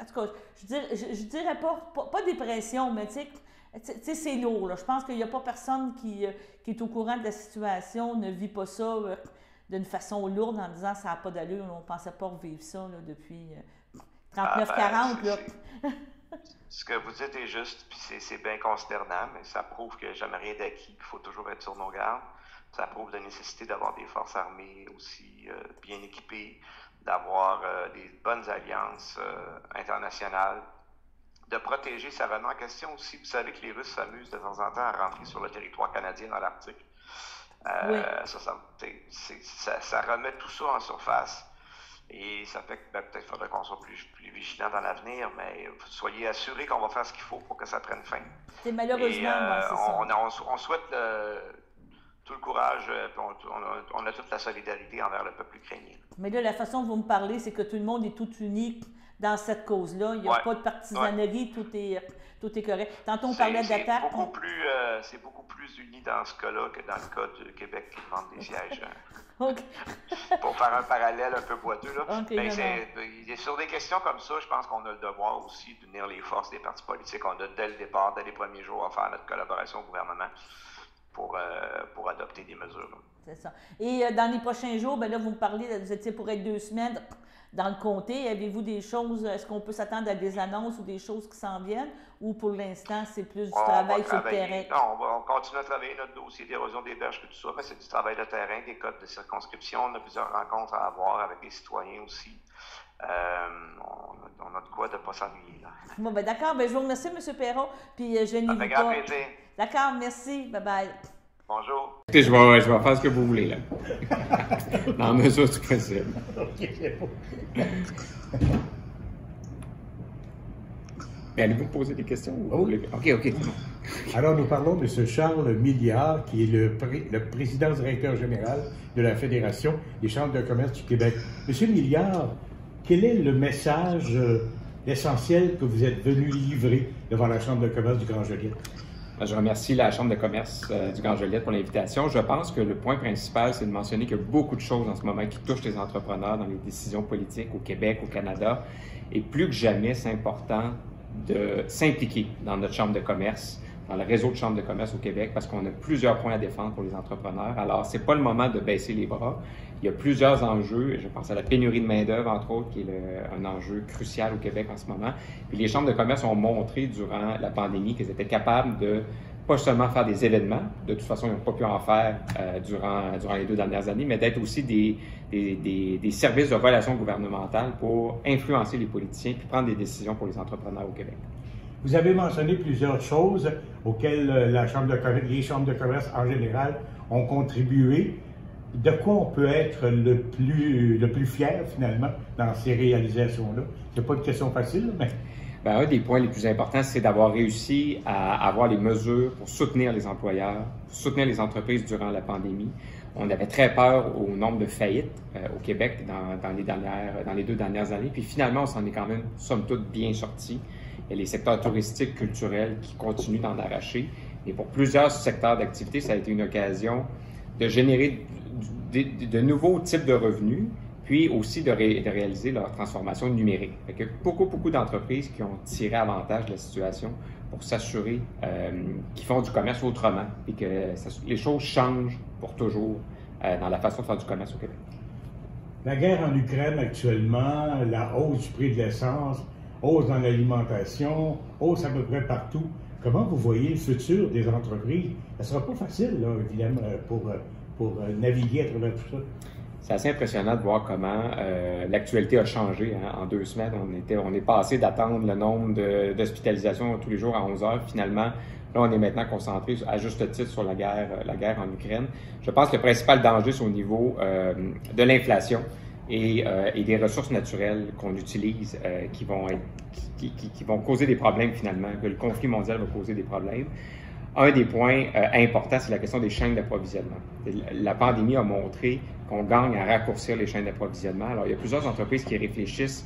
G: en tout cas, je dirais pas dépression, mais tu sais, c'est lourd. Là. Je pense qu'il n'y a pas personne qui est au courant de la situation, ne vit pas ça d'une façon lourde en disant ça n'a pas d'allure. On ne pensait pas revivre ça là, depuis 39-40.
N: Ce que vous dites est juste, puis c'est bien consternant, mais ça prouve que jamais rien d'acquis, qu'il faut toujours être sur nos gardes. Ça prouve la nécessité d'avoir des forces armées aussi bien équipées, d'avoir des bonnes alliances internationales, de protéger. Ça remet en question aussi, vous savez que les Russes s'amusent de temps en temps à rentrer sur le territoire canadien dans l'Arctique.
G: Oui.
N: Ça remet tout ça en surface. Et ça fait que peut-être qu'il faudrait qu'on soit plus vigilant dans l'avenir, mais soyez assurés qu'on va faire ce qu'il faut pour que ça prenne fin.
G: C'est malheureusement,
N: on souhaite tout le courage, on a toute la solidarité envers le peuple ukrainien.
G: Mais là, la façon dont vous me parlez, c'est que tout le monde est tout uni dans cette cause-là. Il n'y a pas de partisanerie, tout est correct. Tantôt, on parlait d'attaque.
N: C'est beaucoup plus uni dans ce cas-là que dans le cas du Québec qui demande des sièges. Pour faire un parallèle un peu boiteux. Là. Mais sur des questions comme ça, je pense qu'on a le devoir aussi d'unir les forces des partis politiques. On a dès le départ, dès les premiers jours, à faire notre collaboration au gouvernement pour adopter des mesures.
G: C'est ça. Et dans les prochains jours, bien là, vous me parlez, vous étiez pour être 2 semaines dans le comté. Avez-vous des choses, est-ce qu'on peut s'attendre à des annonces ou des choses qui s'en viennent? Ou pour l'instant, c'est plus du travail sur le terrain?
N: Non, on continue à travailler notre dossier d'érosion des berges, tout ça, mais c'est du travail de terrain, des codes de circonscription. On a plusieurs rencontres à avoir avec des citoyens aussi. On a de quoi de ne pas s'ennuyer.
G: Bon, ben d'accord. Ben, je vous remercie, M. Perron. Puis je n'y vais pas. D'accord, merci. Bye-bye.
N: Bonjour.
O: Écoutez, je vais faire ce que vous voulez, là. Dans la mesure du possible. Mais allez-vous me poser des questions? OK.
P: Alors, nous parlons de M. Charles Milliard, qui est le président directeur général de la Fédération des chambres de commerce du Québec. M. Milliard, quel est le message essentiel que vous êtes venu livrer devant la Chambre de commerce du Grand-Joliette?
O: Je remercie la Chambre de commerce du Grand-Joliette pour l'invitation. Je pense que le point principal, c'est de mentionner qu'il y a beaucoup de choses en ce moment qui touchent les entrepreneurs dans les décisions politiques au Québec, au Canada. Et plus que jamais, c'est important de s'impliquer dans notre Chambre de commerce, dans le réseau de chambres de commerce au Québec, parce qu'on a plusieurs points à défendre pour les entrepreneurs. Alors, ce n'est pas le moment de baisser les bras. Il y a plusieurs enjeux. Je pense à la pénurie de main-d'œuvre, entre autres, qui est un enjeu crucial au Québec en ce moment. Puis les chambres de commerce ont montré durant la pandémie qu'elles étaient capables de pas seulement faire des événements, de toute façon, ils n'ont pas pu en faire durant les 2 dernières années, mais d'être aussi des services de relations gouvernementales pour influencer les politiciens puis prendre des décisions pour les entrepreneurs au Québec.
P: Vous avez mentionné plusieurs choses auxquelles les chambres de commerce en général ont contribué. De quoi on peut être le plus fier, finalement, dans ces réalisations-là? Ce n'est pas une question facile, mais...
O: Bien, un des points les plus importants, c'est d'avoir réussi à avoir les mesures pour soutenir les employeurs, pour soutenir les entreprises durant la pandémie. On avait très peur au nombre de faillites au Québec dans les 2 dernières années. Puis finalement, on s'en est quand même, somme toute, bien sortis. Il y a les secteurs touristiques, culturels qui continuent d'en arracher. Et pour plusieurs secteurs d'activité, ça a été une occasion de générer de nouveaux types de revenus, puis aussi de réaliser leur transformation numérique. Il y a beaucoup d'entreprises qui ont tiré avantage de la situation pour s'assurer qu'ils font du commerce autrement et que les choses changent pour toujours dans la façon de faire du commerce au Québec.
P: La guerre en Ukraine actuellement, la hausse du prix de l'essence, hausse dans l'alimentation, hausse à peu près partout. Comment vous voyez le futur des entreprises? Ça ne sera pas facile, là, évidemment, pour naviguer à travers tout ça.
O: C'est assez impressionnant de voir comment l'actualité a changé. Hein. En 2 semaines, on est passé d'attendre le nombre d'hospitalisations tous les jours à 11 heures. Finalement, là, on est maintenant concentré à juste titre sur la guerre en Ukraine. Je pense que le principal danger, c'est au niveau de l'inflation et des ressources naturelles qu'on utilise qui vont causer des problèmes finalement, que le conflit mondial va causer des problèmes. Un des points importants, c'est la question des chaînes d'approvisionnement. La pandémie a montré qu'on gagne à raccourcir les chaînes d'approvisionnement. Alors, il y a plusieurs entreprises qui réfléchissent.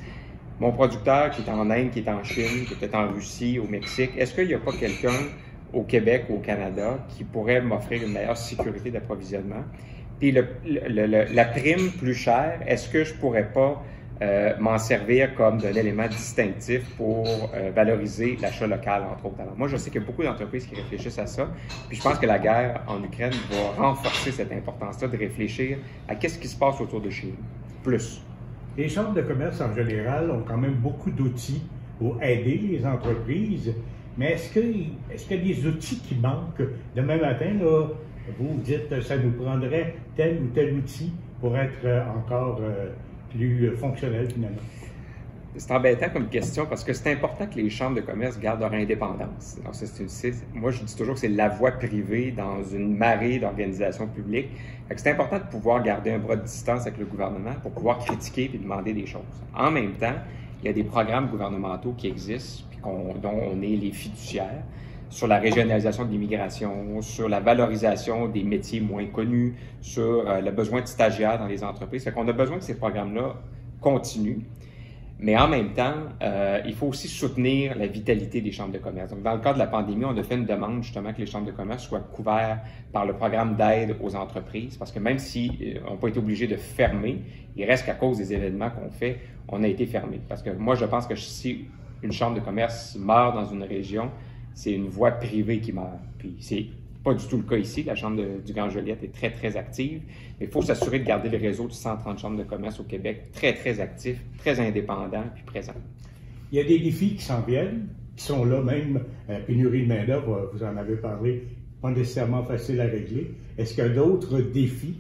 O: Mon producteur qui est en Inde, qui est en Chine, qui est peut-être en Russie, au Mexique, est-ce qu'il n'y a pas quelqu'un au Québec ou au Canada qui pourrait m'offrir une meilleure sécurité d'approvisionnement? Puis la prime plus chère, est-ce que je pourrais pas m'en servir comme de l'élément distinctif pour valoriser l'achat local, entre autres. Alors, moi, je sais qu'il y a beaucoup d'entreprises qui réfléchissent à ça, puis je pense que la guerre en Ukraine va renforcer cette importance-là de réfléchir à qu'est-ce qui se passe autour de chez nous, plus.
P: Les chambres de commerce, en général, ont quand même beaucoup d'outils pour aider les entreprises, mais est-ce qu'il y a des outils qui manquent? Demain matin, là, vous dites que ça nous prendrait tel ou tel outil pour être encore plus fonctionnel finalement.
O: C'est embêtant comme question parce que c'est important que les chambres de commerce gardent leur indépendance. Alors, moi, je dis toujours que c'est la voie privée dans une marée d'organisations publiques. C'est important de pouvoir garder un bras de distance avec le gouvernement pour pouvoir critiquer et demander des choses. En même temps, il y a des programmes gouvernementaux qui existent puis dont on est les fiduciaires sur la régionalisation de l'immigration, sur la valorisation des métiers moins connus, sur le besoin de stagiaires dans les entreprises. Fait qu'on a besoin que ces programmes-là continuent. Mais en même temps, il faut aussi soutenir la vitalité des chambres de commerce. Donc, dans le cadre de la pandémie, on a fait une demande justement que les chambres de commerce soient couvertes par le programme d'aide aux entreprises, parce que même si on n'a pas été obligé de fermer, il reste qu'à cause des événements qu'on fait, on a été fermé. Parce que moi, je pense que si une chambre de commerce meurt dans une région, c'est une voie privée qui meurt. Puis c'est pas du tout le cas ici. La Chambre du Grand Joliette est très, très active. Mais il faut s'assurer de garder le réseau de 130 chambres de commerce au Québec très, très actif, très indépendant puis présent.
P: Il y a des défis qui s'en viennent, qui sont là même. La pénurie de main-d'œuvre, vous en avez parlé, pas nécessairement facile à régler. Est-ce qu'il y a d'autres défis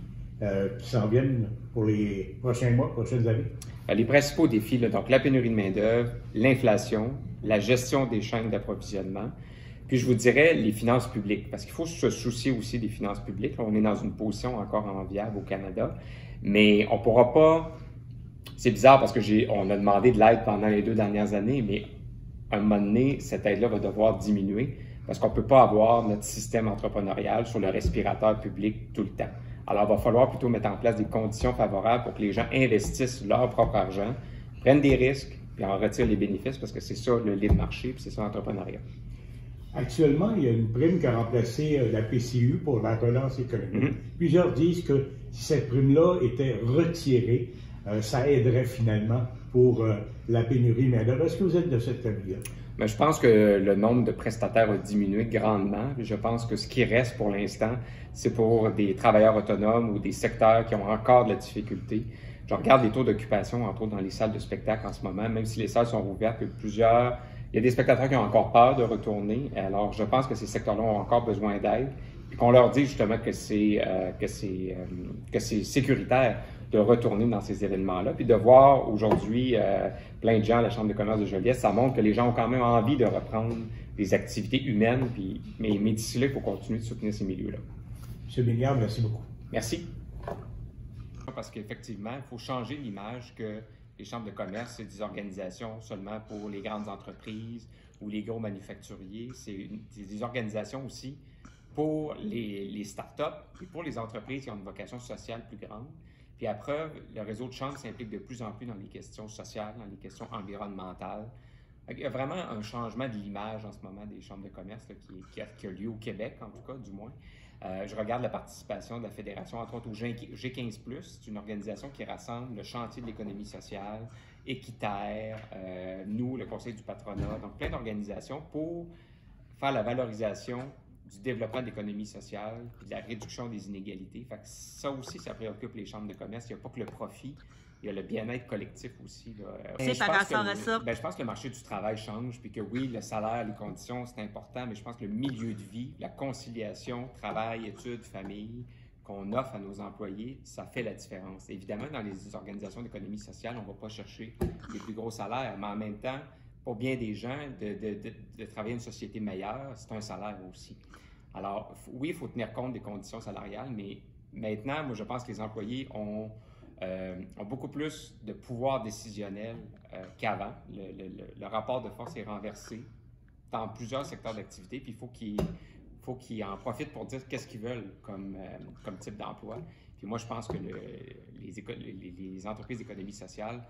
P: qui s'en viennent pour les prochains mois, prochaines années?
O: Les principaux défis, là, donc la pénurie de main-d'œuvre, l'inflation, la gestion des chaînes d'approvisionnement, puis je vous dirais les finances publiques, parce qu'il faut se soucier aussi des finances publiques. Là, on est dans une position encore enviable au Canada, mais on ne pourra pas... C'est bizarre parce qu'on a demandé de l'aide pendant les 2 dernières années, mais à un moment donné, cette aide-là va devoir diminuer parce qu'on ne peut pas avoir notre système entrepreneurial sur le respirateur public tout le temps. Alors, il va falloir plutôt mettre en place des conditions favorables pour que les gens investissent leur propre argent, prennent des risques, puis en retirent les bénéfices, parce que c'est ça le libre marché, puis c'est ça l'entrepreneuriat.
P: Actuellement, il y a une prime qui a remplacé la PCU pour la relance économique. Plusieurs disent que si cette prime-là était retirée, ça aiderait finalement pour la pénurie de main-d'œuvre. Est-ce que vous êtes de cet avis-là?
O: Mais je pense que le nombre de prestataires a diminué grandement. Je pense que ce qui reste pour l'instant, c'est pour des travailleurs autonomes ou des secteurs qui ont encore de la difficulté. Je regarde les taux d'occupation, entre autres dans les salles de spectacle en ce moment, même si les salles sont ouvertes, il y a des spectateurs qui ont encore peur de retourner. Alors, je pense que ces secteurs-là ont encore besoin d'aide, puis qu'on leur dise justement que c'est sécuritaire de retourner dans ces événements-là. Puis de voir aujourd'hui plein de gens à la Chambre de commerce de Joliette, ça montre que les gens ont quand même envie de reprendre des activités humaines. Mais d'ici là, il faut continuer de soutenir ces milieux-là.
P: M. Milliard, merci beaucoup.
O: Merci. Parce qu'effectivement, il faut changer l'image que les chambres de commerce, c'est des organisations seulement pour les grandes entreprises ou les gros manufacturiers. C'est des organisations aussi pour les start-up et pour les entreprises qui ont une vocation sociale plus grande. Puis à preuve, le réseau de chambres s'implique de plus en plus dans les questions sociales, dans les questions environnementales. Il y a vraiment un changement de l'image en ce moment des chambres de commerce là, qui a lieu au Québec, en tout cas, du moins. Je regarde la participation de la Fédération, entre autres au G15+. C'est une organisation qui rassemble le chantier de l'économie sociale, Équiterre, nous, le Conseil du patronat, donc plein d'organisations pour faire la valorisation du développement de l'économie sociale, puis de la réduction des inégalités. Fait que ça aussi, ça préoccupe les chambres de commerce. Il n'y a pas que le profit, il y a le bien-être collectif aussi.
G: C'est par rapport à ça.
O: Je pense que le marché du travail change, puis que oui, le salaire, les conditions, c'est important, mais je pense que le milieu de vie, la conciliation, travail, études, famille, qu'on offre à nos employés, ça fait la différence. Évidemment, dans les organisations d'économie sociale, on ne va pas chercher les plus gros salaires, mais en même temps, pour bien des gens, de travailler une société meilleure, c'est un salaire aussi. Alors, oui, il faut tenir compte des conditions salariales, mais maintenant, moi, je pense que les employés ont beaucoup plus de pouvoir décisionnel qu'avant. Le rapport de force est renversé dans plusieurs secteurs d'activité, puis il faut qu'ils en profitent pour dire qu'est-ce qu'ils veulent comme type d'emploi. Puis moi, je pense que les entreprises d'économie sociale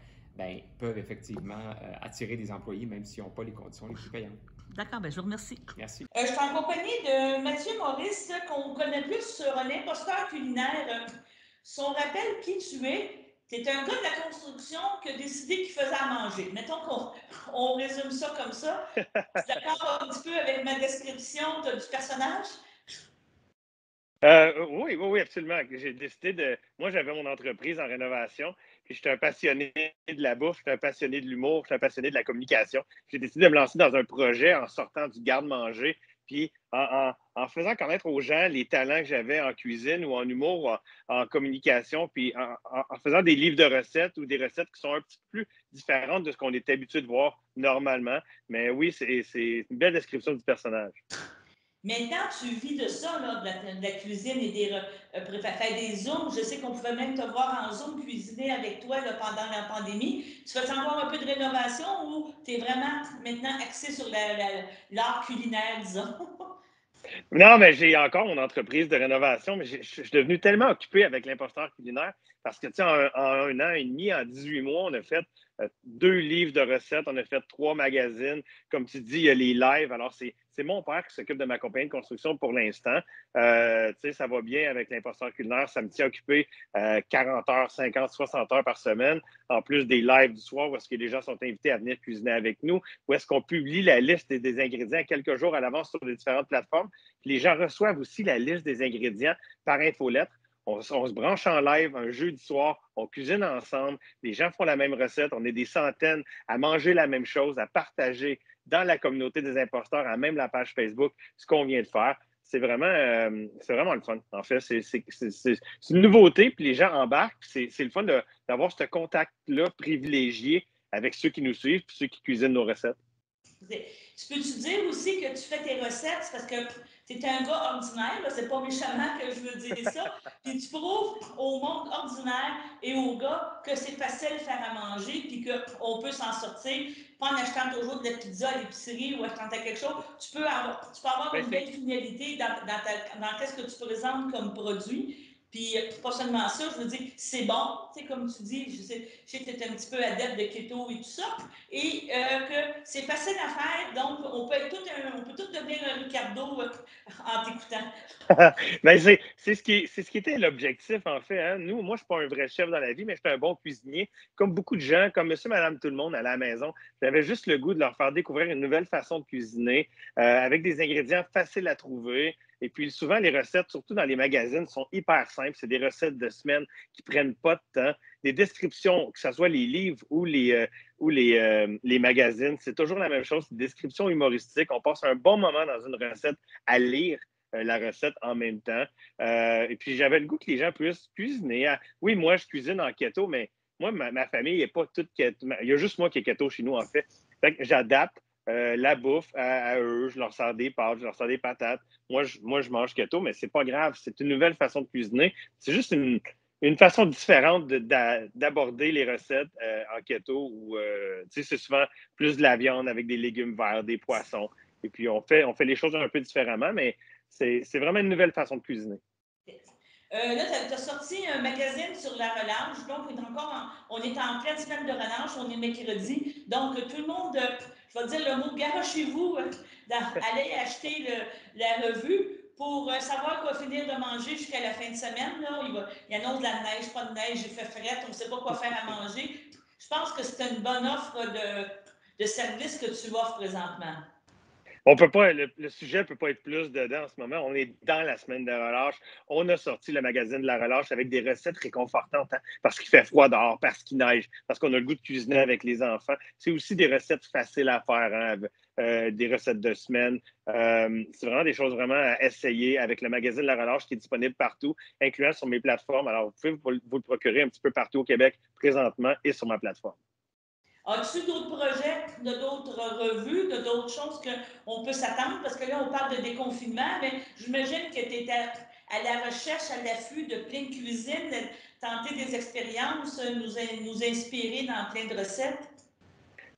O: peuvent effectivement attirer des employés, même s'ils n'ont pas les conditions les plus payantes.
G: D'accord, je vous remercie.
O: Merci.
G: Je suis en compagnie de Mathieu Maurice, qu'on connaît plus sur un imposteur culinaire. Si on rappelle qui tu es, tu es un gars de la construction qui a décidé qu'il faisait à manger. Mettons qu'on résume ça comme ça. Tu es d'accord un petit peu avec ma description du personnage?
I: Oui, absolument. J'ai décidé de... Moi, j'avais mon entreprise en rénovation, puis j'étais un passionné de la bouffe, j'étais un passionné de l'humour, j'étais un passionné de la communication. J'ai décidé de me lancer dans un projet en sortant du garde-manger, puis en faisant connaître aux gens les talents que j'avais en cuisine ou en humour ou en communication, puis en faisant des livres de recettes ou des recettes qui sont un petit peu plus différentes de ce qu'on est habitué de voir normalement. Mais oui, c'est une belle description du personnage.
G: Maintenant, tu vis de ça, là, de la cuisine et faire des Zooms. Je sais qu'on pouvait même te voir en Zoom cuisiner avec toi là, pendant la pandémie. Tu fais encore un peu de rénovation ou tu es vraiment maintenant axé sur l'art culinaire, disons?
I: Non, mais j'ai encore mon entreprise de rénovation, mais je suis devenu tellement occupé avec l'imposteur culinaire parce que, tu sais, en un an et demi, en 18 mois, on a fait 2 livres de recettes, on a fait 3 magazines. Comme tu dis, il y a les lives. Alors, c'est mon père qui s'occupe de ma compagnie de construction pour l'instant. Tu sais, ça va bien avec l'imposteur culinaire. Ça me tient occupé 40 heures, 50, 60 heures par semaine, en plus des lives du soir où est-ce que les gens sont invités à venir cuisiner avec nous, où est-ce qu'on publie la liste des ingrédients quelques jours à l'avance sur les différentes plateformes. Puis les gens reçoivent aussi la liste des ingrédients par infolettre. On se branche en live un jeudi soir, on cuisine ensemble, les gens font la même recette, on est des centaines à manger la même chose, à partager dans la communauté des imposteurs, à même la page Facebook, ce qu'on vient de faire. C'est vraiment le fun. En fait, c'est une nouveauté, puis les gens embarquent. C'est le fun d'avoir ce contact-là privilégié avec ceux qui nous suivent et ceux qui cuisinent nos recettes.
G: Tu peux-tu dire aussi que tu fais tes recettes parce que tu es un gars ordinaire, c'est pas méchamment que je veux dire ça, puis tu prouves au monde ordinaire et aux gars que c'est facile de faire à manger puis qu'on peut s'en sortir, pas en achetant toujours de la pizza à l'épicerie ou achetant quelque chose. Tu peux avoir une belle finalité dans qu'est-ce que tu présentes comme produit. Puis, pas seulement ça, je veux dire, c'est bon, tu sais, comme tu dis, je sais que tu es un petit peu adepte de keto et tout ça, et que c'est facile à faire, donc on peut tout devenir un Ricardo en t'écoutant.
I: Ben, c'est ce qui était l'objectif, en fait. Hein. Moi, je ne suis pas un vrai chef dans la vie, mais je suis un bon cuisinier. Comme beaucoup de gens, comme monsieur, madame, tout le monde à la maison, j'avais juste le goût de leur faire découvrir une nouvelle façon de cuisiner avec des ingrédients faciles à trouver. Et puis, souvent, les recettes, surtout dans les magazines, sont hyper simples. C'est des recettes de semaine qui ne prennent pas de temps. Des descriptions, que ce soit les livres ou les magazines, c'est toujours la même chose. C'est des descriptions humoristiques. On passe un bon moment dans une recette à lire la recette en même temps. Et puis, j'avais le goût que les gens puissent cuisiner. Oui, moi, je cuisine en keto, mais moi, ma famille n'est pas toute keto. Il y a juste moi qui est keto chez nous, en fait. Fait que j'adapte la bouffe à eux. Je leur sers des pâtes, je leur sers des patates. Moi, je mange keto, mais c'est pas grave. C'est une nouvelle façon de cuisiner. C'est juste une façon différente d'aborder les recettes en keto où c'est souvent plus de la viande avec des légumes verts, des poissons. Et puis, on fait les choses un peu différemment, mais c'est vraiment une nouvelle façon de cuisiner.
G: Là, tu as sorti un magazine sur la relâche. Donc, on est en pleine semaine de relâche. On est mercredi. Donc, tout le monde, je vais dire le mot, garochez-vous, allez acheter la revue pour savoir quoi finir de manger jusqu'à la fin de semaine. Là. Il annonce de la neige, pas de neige, il fait fret, on ne sait pas quoi faire à manger. Je pense que c'est une bonne offre de service que tu offres présentement.
I: On peut pas, le sujet ne peut pas être plus dedans en ce moment. On est dans la semaine de relâche. On a sorti le magazine de la relâche avec des recettes réconfortantes, hein, parce qu'il fait froid dehors, parce qu'il neige, parce qu'on a le goût de cuisiner avec les enfants. C'est aussi des recettes faciles à faire, hein, des recettes de semaine. C'est vraiment des choses vraiment à essayer avec le magazine de la relâche qui est disponible partout, incluant sur mes plateformes. Alors, vous pouvez vous le procurer un petit peu partout au Québec présentement et sur ma plateforme.
G: As-tu d'autres projets, de d'autres revues, de d'autres choses qu'on peut s'attendre? Parce que là, on parle de déconfinement, mais j'imagine que tu étais à la recherche, à l'affût de plein de cuisine, de tenter des expériences, nous inspirer dans plein de recettes.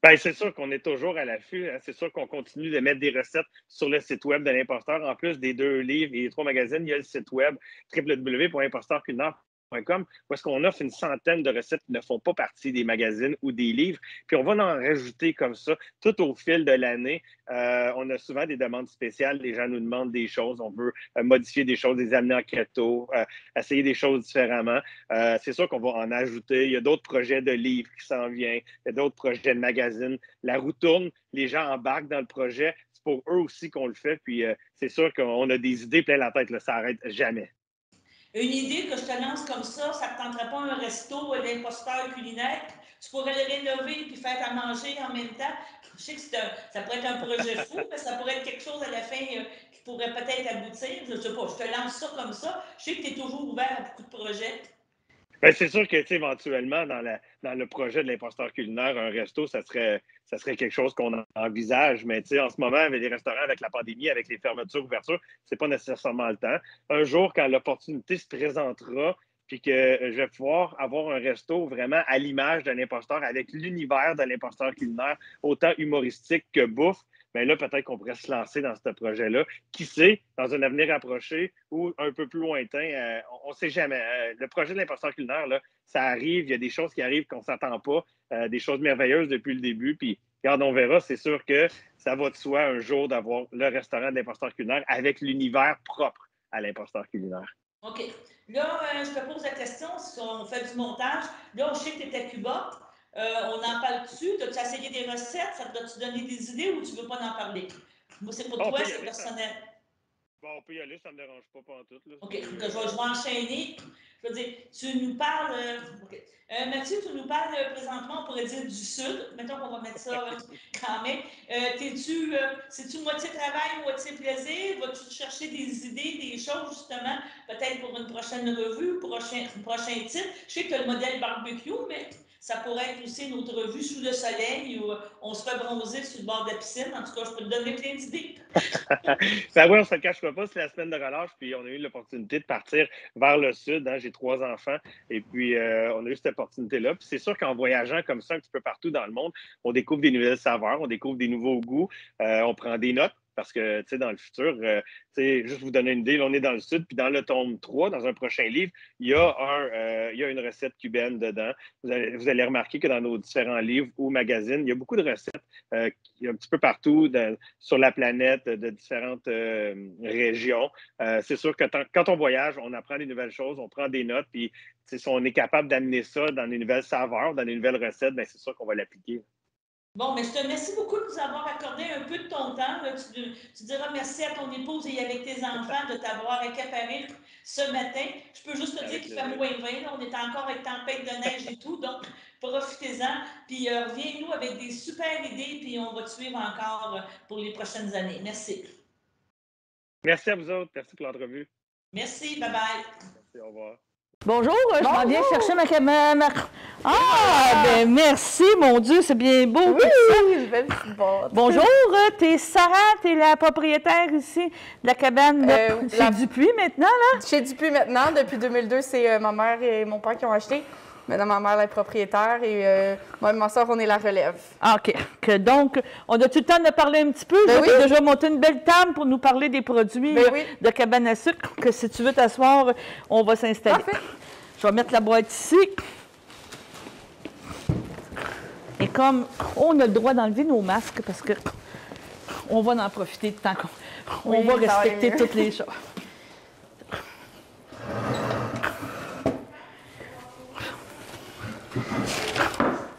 I: Bien, c'est sûr qu'on est toujours à l'affût. Hein? C'est sûr qu'on continue de mettre des recettes sur le site web de l'Imposteur. En plus des 2 livres et les 3 magazines, il y a le site web www.imposteurculinaire.com où est-ce qu'on offre une centaine de recettes qui ne font pas partie des magazines ou des livres. Puis on va en rajouter comme ça tout au fil de l'année. On a souvent des demandes spéciales. Les gens nous demandent des choses. On veut modifier des choses, les amener en keto, essayer des choses différemment. C'est sûr qu'on va en ajouter. Il y a d'autres projets de livres qui s'en viennent. Il y a d'autres projets de magazines. La roue tourne. Les gens embarquent dans le projet. C'est pour eux aussi qu'on le fait. Puis c'est sûr qu'on a des idées plein la tête. Là. Ça n'arrête jamais.
G: Une idée que je te lance comme ça ne te tenterait pas un resto d'imposteur culinaire? Tu pourrais le rénover et faire à manger en même temps. Je sais que ça pourrait être un projet fou, mais ça pourrait être quelque chose à la fin qui pourrait peut-être aboutir. Je ne sais pas, je te lance ça comme ça. Je sais que tu es toujours ouvert à beaucoup de projets.
I: Bien, c'est sûr que, éventuellement, dans le projet de l'imposteur culinaire, un resto, ça serait quelque chose qu'on envisage. Mais en ce moment, avec les restaurants, avec la pandémie, avec les fermetures, ouvertures, c'est pas nécessairement le temps. Un jour, quand l'opportunité se présentera, puis que je vais pouvoir avoir un resto vraiment à l'image de l'imposteur, avec l'univers de l'imposteur culinaire, autant humoristique que bouffe, bien là, peut-être qu'on pourrait se lancer dans ce projet-là. Qui sait, dans un avenir approché ou un peu plus lointain, on ne sait jamais. Le projet de l'imposteur culinaire, là, ça arrive, il y a des choses qui arrivent qu'on ne s'attend pas, des choses merveilleuses depuis le début. Puis, regarde, on verra, c'est sûr que ça va de soi un jour d'avoir le restaurant de l'imposteur culinaire avec l'univers propre à l'imposteur culinaire.
G: OK. Là, je te pose la question, si on fait du montage. Là, on sait que tu es à Cuba. On en parle-tu? As-tu essayé des recettes? Ça doit-tu donner des idées ou tu ne veux pas en parler? Moi, c'est pour toi, c'est personnel.
I: Bon, on peut y aller, ça ne me dérange pas en tout. Là.
G: OK, je vais enchaîner. Je veux dire, tu nous parles... Mathieu, tu nous parles présentement, on pourrait dire du Sud. Mettons qu'on va mettre ça quand même. C'est-tu moitié travail, moitié plaisir? Vas-tu chercher des idées, des choses, justement, peut-être pour une prochaine revue, prochain titre? Je sais que tu as le modèle barbecue, mais ça pourrait être aussi une autre revue sous le soleil où on se fait bronzer sur le bord de la piscine. En tout cas, je peux te donner plein d'idées.
I: Ben oui, on ne se le cachera pas, c'est la semaine de relâche, puis on a eu l'opportunité de partir vers le sud. Hein, j'ai 3 enfants, et puis on a eu cette opportunité-là. Puis c'est sûr qu'en voyageant comme ça un petit peu partout dans le monde, on découvre des nouvelles saveurs, on découvre des nouveaux goûts, on prend des notes. Parce que, tu sais, dans le futur, juste vous donner une idée, là, on est dans le sud, puis dans le tome 3, dans un prochain livre, il y a une recette cubaine dedans. Vous allez remarquer que dans nos différents livres ou magazines, il y a beaucoup de recettes un petit peu partout sur la planète, de différentes régions. C'est sûr que quand on voyage, on apprend des nouvelles choses, on prend des notes, puis si on est capable d'amener ça dans des nouvelles saveurs, dans des nouvelles recettes, bien, c'est sûr qu'on va l'appliquer.
G: Bon, mais je te remercie beaucoup de nous avoir accordé un peu de ton temps. Là. Tu diras merci à ton épouse et avec tes enfants de t'avoir accaparé ce matin. Je peux juste te dire qu'il fait moins 20. Là. On est encore avec tempête de neige et tout, donc profitez-en. Puis reviens-nous avec des super idées, puis on va te suivre encore pour les prochaines années. Merci.
I: Merci à vous autres. Merci pour l'entrevue.
G: Merci. Bye-bye.
I: Merci, au revoir.
Q: Bonjour, je m'en viens chercher ma caméra. Ah, ben merci, mon Dieu, c'est bien beau.
R: Oui, une belle petite boîte.
Q: Bonjour, t'es Sarah, t'es la propriétaire ici de la cabane chez Dupuis maintenant, là?
R: Chez Dupuis maintenant, depuis 2002, c'est ma mère et mon père qui ont acheté. Maintenant, ma mère est propriétaire et moi et ma soeur, on est la relève.
Q: Ah, OK. Donc, on a tout le temps de parler un petit peu.
R: Ben
Q: J'ai déjà monté une belle table pour nous parler des produits de cabane à sucre. Que si tu veux t'asseoir, on va s'installer. Je vais mettre la boîte ici. Et comme on a le droit d'enlever nos masques parce que on va en profiter tant qu'on va respecter toutes les choses.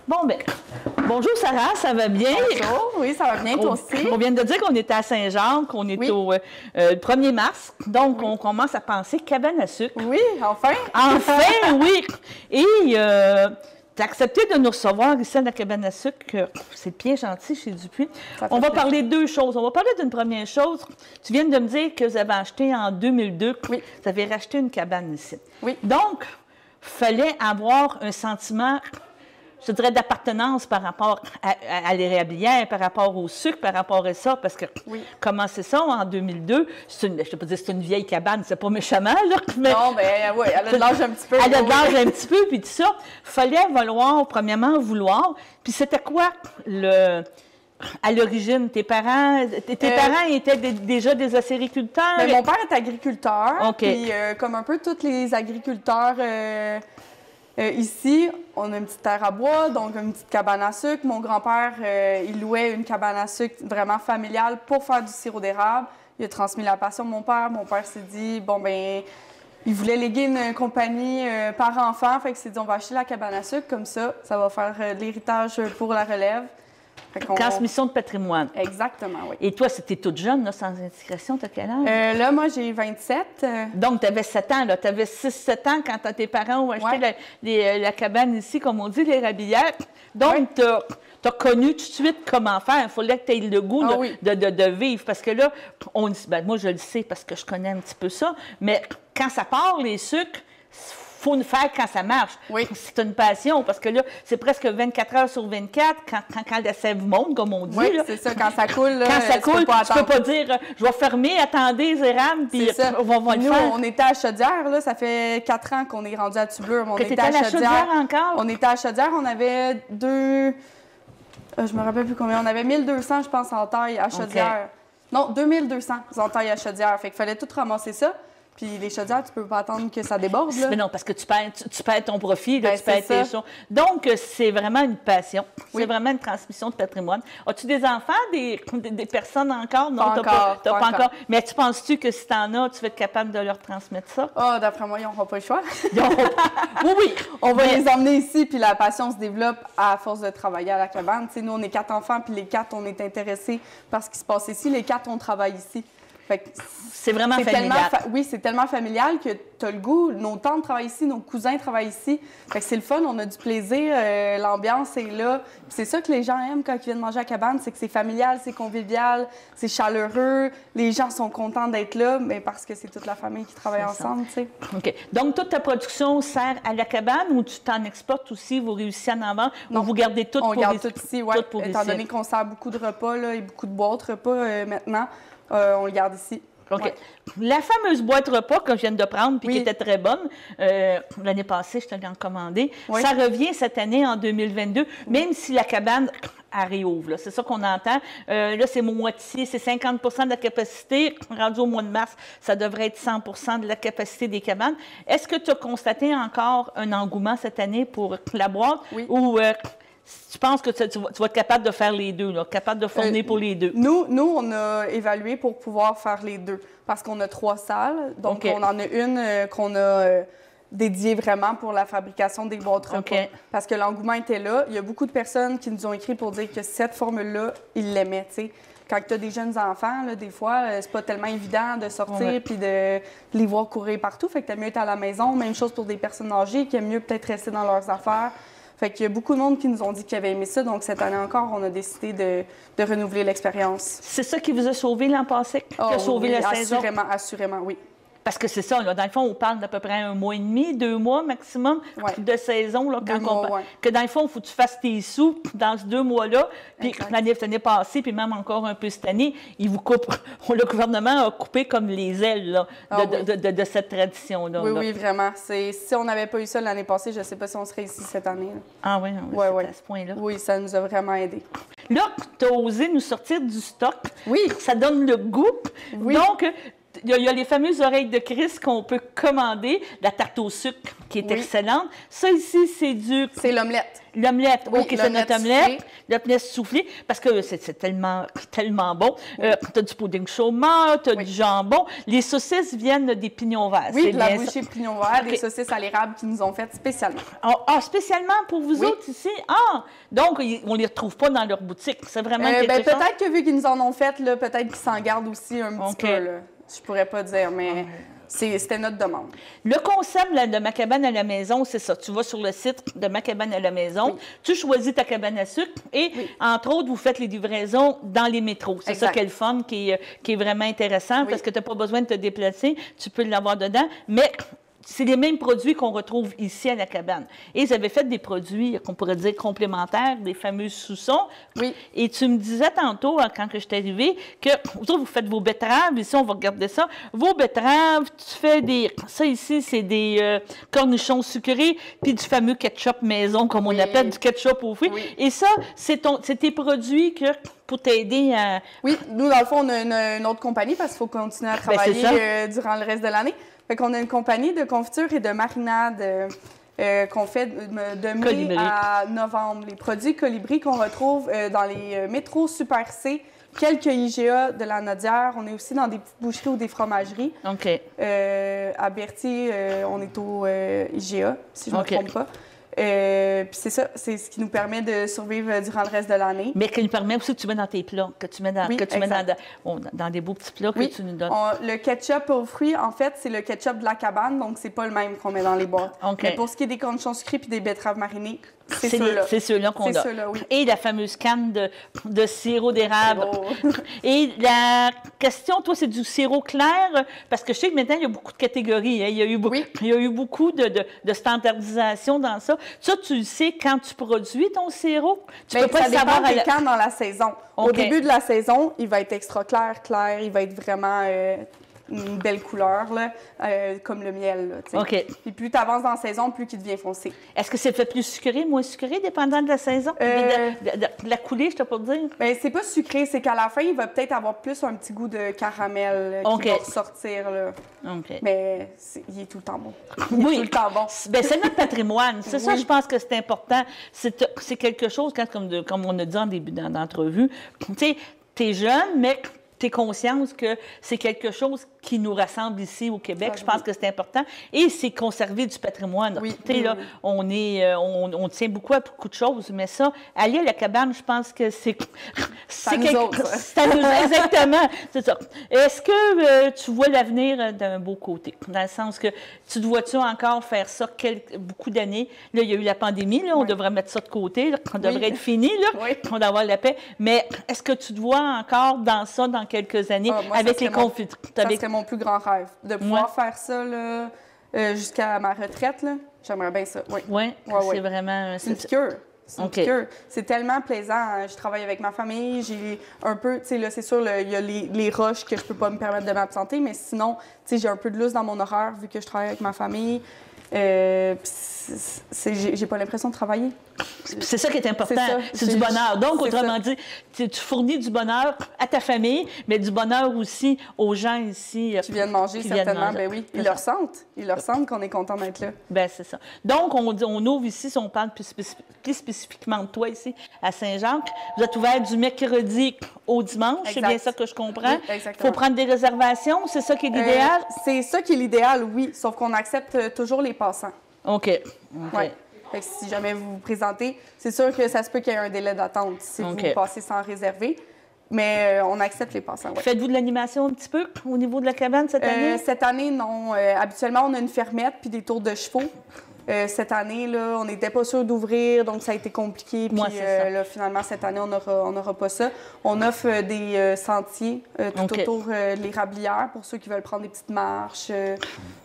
Q: Bon, ben, Bonjour Sarah, ça va bien?
R: Bonjour, oui, ça va bien, toi aussi.
Q: On vient de dire qu'on était à Saint-Jean, qu'on est au 1er mars, donc on commence à penser cabane à sucre.
R: Oui, enfin!
Q: Enfin, oui! Et tu as accepté de nous recevoir ici à la cabane à sucre. C'est bien gentil chez Dupuis. On va parler de deux choses. On va parler d'une première chose. Tu viens de me dire que vous avez acheté en 2002.
R: Oui.
Q: Vous avez racheté une cabane ici.
R: Oui.
Q: Donc, il fallait avoir un sentiment, je dirais, d'appartenance par rapport à l'érablière, par rapport au sucre, par rapport à ça, parce que comment c'est ça en 2002? Je ne peux pas dire que c'est une vieille cabane, c'est pas méchamment, là. Mais,
R: non, mais oui, elle a de l'âge un petit peu.
Q: Elle a de l'âge un petit peu, puis tout ça. Il fallait premièrement vouloir. Puis c'était quoi à l'origine, tes parents étaient déjà des acériculteurs?
R: Mon père est agriculteur,
Q: OK.
R: Puis comme un peu tous les agriculteurs ici, on a une petite terre à bois, donc une petite cabane à sucre. Mon grand-père, il louait une cabane à sucre vraiment familiale pour faire du sirop d'érable. Il a transmis la passion de mon père. Mon père s'est dit, bon, ben il voulait léguer une compagnie par enfant, fait qu'il s'est dit, on va acheter la cabane à sucre, comme ça va faire de l'héritage pour la relève.
Q: Transmission de patrimoine.
R: Exactement, oui.
Q: Et toi, c'était toute jeune, là, sans indiscrétion, t'as quel âge?
R: Là, moi, j'ai 27.
Q: Donc, tu avais 7 ans, là. Tu avais 6-7 ans quand tes parents ont acheté la cabane ici, comme on dit, l'érablière. Donc, tu as connu tout de suite comment faire. Il fallait que tu aies le goût de vivre. Parce que là, moi, je le sais parce que je connais un petit peu ça, mais quand ça part, les sucres, il faut le faire quand ça marche.
R: Oui.
Q: C'est une passion, parce que là, c'est presque 24 heures sur 24 quand la sève monte, comme on dit.
R: Oui, c'est ça. Quand ça coule, là,
Q: quand ça coule, tu peux pas
R: attendre.
Q: dire « je vais fermer, attendez, érables, puis on va le
R: Nous,
Q: faire ».
R: on était à Chaudière, là, ça fait 4 ans qu'on est rendu à Tubure. On
Q: était à la Chaudière encore?
R: On était à Chaudière, on avait je me rappelle plus combien, on avait 1200, je pense, en taille à Chaudière. Non, 2200 en taille à Chaudière. Fait qu'il fallait tout ramasser ça. Puis les chaudières, tu peux pas attendre que ça déborde, là.
Q: Mais non, parce que tu perds ton profit, là,
R: Ben,
Q: tu perds
R: c'est
Q: tes
R: ça.
Q: choses. Donc, c'est vraiment une passion.
R: Oui.
Q: C'est vraiment une transmission de patrimoine. As-tu des enfants, des personnes encore? Non,
R: Pas encore.
Q: Mais tu penses-tu que si tu en as, tu vas être capable de leur transmettre ça?
R: Ah, d'après moi, ils n'auront pas le choix.
Q: Oui.
R: On va les emmener ici, puis la passion se développe à force de travailler à la cabane. Tu sais, nous, on est 4 enfants, puis les 4, on est intéressés par ce qui se passe ici. Les 4, on travaille ici. Fait que
Q: c'est vraiment familial.
R: Oui, c'est tellement familial que tu as le goût. Nos tantes travaillent ici, nos cousins travaillent ici. Fait que c'est le fun, on a du plaisir, l'ambiance est là. Puis c'est ça que les gens aiment quand ils viennent manger à la cabane, c'est que c'est familial, c'est convivial, c'est chaleureux. Les gens sont contents d'être là, mais parce que c'est toute la famille qui travaille ensemble, tu sais.
Q: OK. Donc, toute ta production sert à la cabane ou tu t'en exportes aussi, vous réussissez à en vendre?
R: Non,
Q: ou vous gardez tout
R: on garde tout ici, oui. Étant donné
Q: ici?
R: qu'on sert beaucoup de repas là, et beaucoup de boîtes repas maintenant, on le garde ici.
Q: OK.
R: Ouais.
Q: La fameuse boîte repas que je viens de prendre, puis qui était très bonne, l'année passée, je te l'ai commandée, ça revient cette année, en 2022, même si la cabane elle réouvre. Là. C'est ça qu'on entend. Là, c'est moitié, c'est 50 de la capacité. Rendu au mois de mars, ça devrait être 100 de la capacité des cabanes. Est-ce que tu as constaté encore un engouement cette année pour la boîte?
R: Oui.
Q: Ou tu penses que tu vas être capable de faire les deux, là, capable de fournir pour les deux?
R: Nous, on a évalué pour pouvoir faire les deux, parce qu'on a 3 salles. Donc, on en a une qu'on a dédiée vraiment pour la fabrication des boîtes repas. Parce que l'engouement était là. Il y a beaucoup de personnes qui nous ont écrit pour dire que cette formule-là, ils l'aimaient, tu sais. Quand tu as des jeunes enfants, là, des fois, c'est pas tellement évident de sortir puis de les voir courir partout. Fait que t'aimes mieux être à la maison. Même chose pour des personnes âgées qui aiment mieux peut-être rester dans leurs affaires. Fait qu'il y a beaucoup de monde qui nous ont dit qu'ils avaient aimé ça. Donc, cette année encore, on a décidé de renouveler l'expérience.
Q: C'est ça qui vous a sauvé l'an passé? Qui a sauvé la saison?
R: Assurément, oui.
Q: Parce que c'est ça, là, dans le fond, on parle d'à peu près 1 mois et demi, 2 mois maximum de saison. Là, que dans le fond, il faut que tu fasses tes sous dans ces 2 mois-là. Puis l'année passée, puis même encore un peu cette année, ils vous coupent. Le gouvernement a coupé comme les ailes là, de cette tradition-là.
R: Oui, oui, vraiment. Si on n'avait pas eu ça l'année passée, je ne sais pas si on serait ici cette année. Là.
Q: Ah oui,
R: oui.
Q: À ce point-là.
R: Oui, ça nous a vraiment aidés.
Q: Là, tu as osé nous sortir du stock.
R: Oui.
Q: Ça donne le goût.
R: Oui.
Q: Donc, il y a les fameuses oreilles de Christ qu'on peut commander, la tarte au sucre qui est excellente. Ça ici, c'est du...
R: C'est l'omelette.
Q: L'omelette,
R: oui,
Q: OK, c'est notre omelette. L'omelette soufflée, parce que c'est tellement bon. Tu as du pudding chômeur, tu as du jambon. Les saucisses viennent des pignons verts.
R: Oui, de la bouchée pignon vert, des saucisses à l'érable qui nous ont faites spécialement.
Q: Ah, spécialement pour vous autres ici? Ah! Donc, on ne les retrouve pas dans leur boutique. C'est vraiment quelque chose?
R: Peut-être que vu qu'ils nous en ont fait, peut-être qu'ils s'en gardent aussi un petit peu. Là. Je pourrais pas dire, mais... C'était notre demande.
Q: Le concept de ma cabane à la maison, c'est ça. Tu vas sur le site de ma cabane à la maison, tu choisis ta cabane à sucre et, entre autres, vous faites les livraisons dans les métros. C'est ça qui est le fun, qui est vraiment intéressant parce que tu n'as pas besoin de te déplacer. Tu peux l'avoir dedans, mais... C'est les mêmes produits qu'on retrouve ici à la cabane. Et ils avaient fait des produits qu'on pourrait dire complémentaires, des fameux sous-sons.
R: Oui.
Q: Et tu me disais tantôt, quand je suis arrivée, que vous faites vos betteraves. Ici, on va regarder ça. Vos betteraves, tu fais des... Ça ici, c'est des cornichons sucrés, puis du fameux ketchup maison, comme on appelle, du ketchup aux fruits. Oui. Et ça, c'est tes produits pour t'aider à...
R: Oui, nous, dans le fond, on a une autre compagnie parce qu'il faut continuer à travailler durant le reste de l'année. Fait qu'on a une compagnie de confiture et de marinade qu'on fait de mai à novembre. Les produits Colibri qu'on retrouve dans les métros Super C, quelques IGA de la Nodière. On est aussi dans des petites boucheries ou des fromageries.
Q: OK.
R: À Berthier, on est au IGA, si je ne me trompe pas. Puis c'est ça, c'est ce qui nous permet de survivre durant le reste de l'année.
Q: Mais qui nous permet aussi que tu mets dans tes plats, que tu mets dans, dans des beaux petits plats que tu nous donnes.
R: Le ketchup aux fruits, en fait, c'est le ketchup de la cabane, donc c'est pas le même qu'on met dans les boîtes. Mais pour ce qui est des cornichons sucrés puis des betteraves marinées, c'est ceux-là.
Q: C'est ceux-là qu'on a.
R: C'est ceux-là, oui.
Q: Et la fameuse canne de sirop d'érable. Et la question, toi, c'est du sirop clair, parce que je sais que maintenant, il y a beaucoup de catégories. Hein. Il y a eu beaucoup de standardisation dans ça. Ça, tu le sais quand tu produis ton sirop? Tu peux pas
R: ça
Q: le savoir
R: dépend quand dans la saison. Au début de la saison, il va être extra clair, il va être vraiment... une belle couleur, là, comme le miel. Là,
Q: OK.
R: Puis plus tu avances dans la saison, plus il devient foncé.
Q: Est-ce que c'est fait plus sucré, moins sucré, dépendant de la saison? De la coulée, je t'ai pas dire?
R: Bien, c'est pas sucré, c'est qu'à la fin, il va peut-être avoir plus un petit goût de caramel qui va ressortir. Là. Mais il est tout le temps bon. Il est tout le temps bon.
Q: Bien, c'est notre patrimoine. C'est ça, je pense que c'est important. C'est quelque chose, comme on a dit en début d'entrevue, tu sais, t'es jeune, mais... Tu es conscience que c'est quelque chose qui nous rassemble ici au Québec. Je pense que c'est important. Et c'est conserver du patrimoine.
R: Oui.
Q: Là, on tient beaucoup à beaucoup de choses, mais ça, aller à la cabane, je pense que c'est
R: à nous autres.
Q: Exactement. C'est ça. Est-ce que tu vois l'avenir d'un beau côté? Dans le sens que tu te vois-tu encore faire ça beaucoup d'années? Là, il y a eu la pandémie. Là, on devrait mettre ça de côté. Là, on devrait être fini. Là, on devrait avoir la paix. Mais est-ce que tu te vois encore dans ça dans quelques années avec les confitures?
R: Ça serait mon plus grand rêve, de pouvoir faire ça jusqu'à ma retraite. J'aimerais bien ça.
Q: Oui, c'est vraiment...
R: C'est une piqûre. C'est une piqûre. C'est tellement plaisant. Je travaille avec ma famille. J'ai un peu... Tu sais, là, c'est sûr, il y a les rushs que je peux pas me permettre de m'absenter, mais sinon, tu sais, j'ai un peu de lousse dans mon horaire vu que je travaille avec ma famille. J'ai pas l'impression de travailler.
Q: C'est ça qui est important, c'est du bonheur. Donc, autrement dit, tu fournis du bonheur à ta famille, mais du bonheur aussi aux gens ici.
R: Qui viennent manger, certainement, ben oui. Ils le ressentent. Ils le ressentent qu'on est content d'être là.
Q: Ben c'est ça. Donc, on ouvre ici, si on parle plus spécifiquement de toi ici, à Saint-Jacques, vous êtes ouvert du mercredi au dimanche, c'est bien ça que je comprends.
R: Oui, exactement.
Q: Il faut prendre des réservations, c'est ça qui est l'idéal?
R: C'est ça qui est l'idéal, oui, sauf qu'on accepte toujours les passants.
Q: OK.
R: Ouais. Fait que si jamais vous vous présentez, c'est sûr que ça se peut qu'il y ait un délai d'attente si vous passez sans réserver. Mais on accepte les passants. Ouais.
Q: Faites-vous de l'animation un petit peu au niveau de la cabane cette année?
R: Cette année, non. Habituellement, on a une fermette puis des tours de chevaux. Cette année, là, on n'était pas sûr d'ouvrir, donc ça a été compliqué. Puis là, finalement, cette année, on n'aura pas ça. On offre des sentiers tout autour de l'érablière pour ceux qui veulent prendre des petites marches,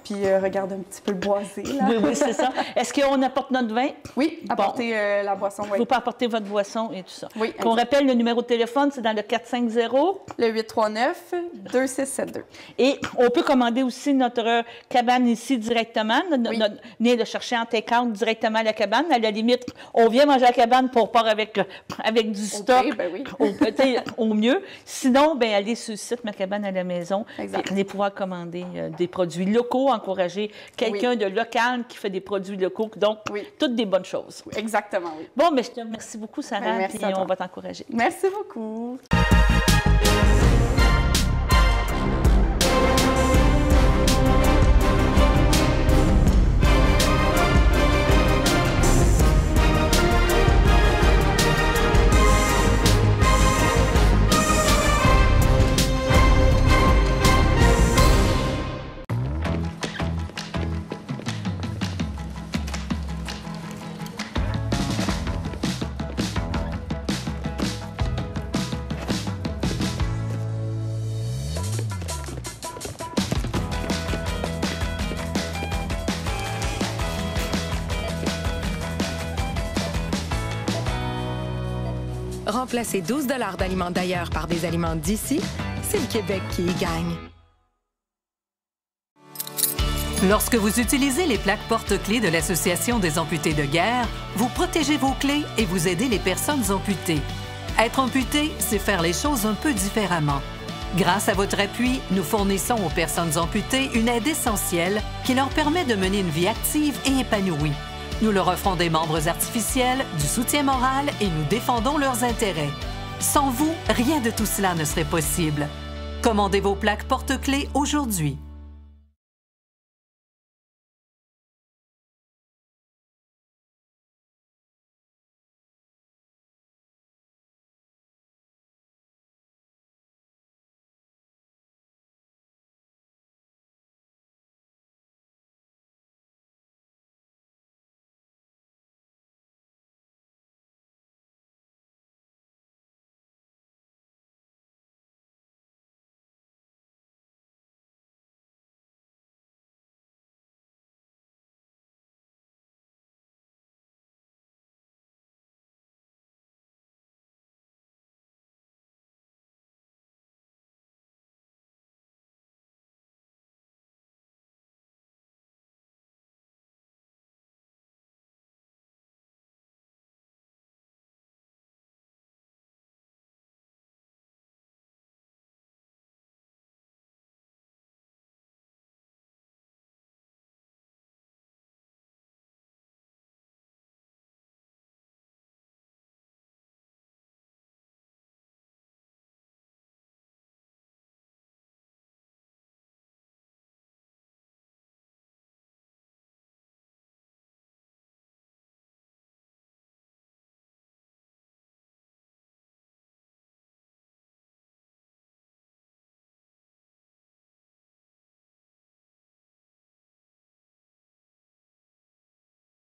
R: puis regarder un petit peu le boisé. Là.
Q: Oui, c'est ça. Est-ce qu'on apporte notre vin?
R: Oui, apporter la boisson, oui.
Q: Vous pouvez apporter votre boisson et tout ça.
R: Oui.
Q: Qu'on rappelle, le numéro de téléphone, c'est dans le 450?
R: Le 839-2672.
Q: Et on peut commander aussi notre cabane ici directement, venir le chercher chercher en take-out directement à la cabane. À la limite, on vient manger à la cabane pour part avec du stock, au mieux. Sinon, bien, aller sur le site Ma Cabane à la maison et aller pouvoir commander des produits locaux, encourager quelqu'un de local qui fait des produits locaux. Donc, toutes des bonnes choses.
R: Exactement, oui.
Q: Bon, mais je te remercie beaucoup, Sarah,
R: merci
Q: et on va t'encourager.
R: Merci beaucoup.
S: Remplacer 12 $ d'aliments d'ailleurs par des aliments d'ici, c'est le Québec qui y gagne.
T: Lorsque vous utilisez les plaques porte-clés de l'Association des amputés de guerre, vous protégez vos clés et vous aidez les personnes amputées. Être amputé, c'est faire les choses un peu différemment. Grâce à votre appui, nous fournissons aux personnes amputées une aide essentielle qui leur permet de mener une vie active et épanouie. Nous leur offrons des membres artificiels, du soutien moral et nous défendons leurs intérêts. Sans vous, rien de tout cela ne serait possible. Commandez vos plaques porte-clés aujourd'hui.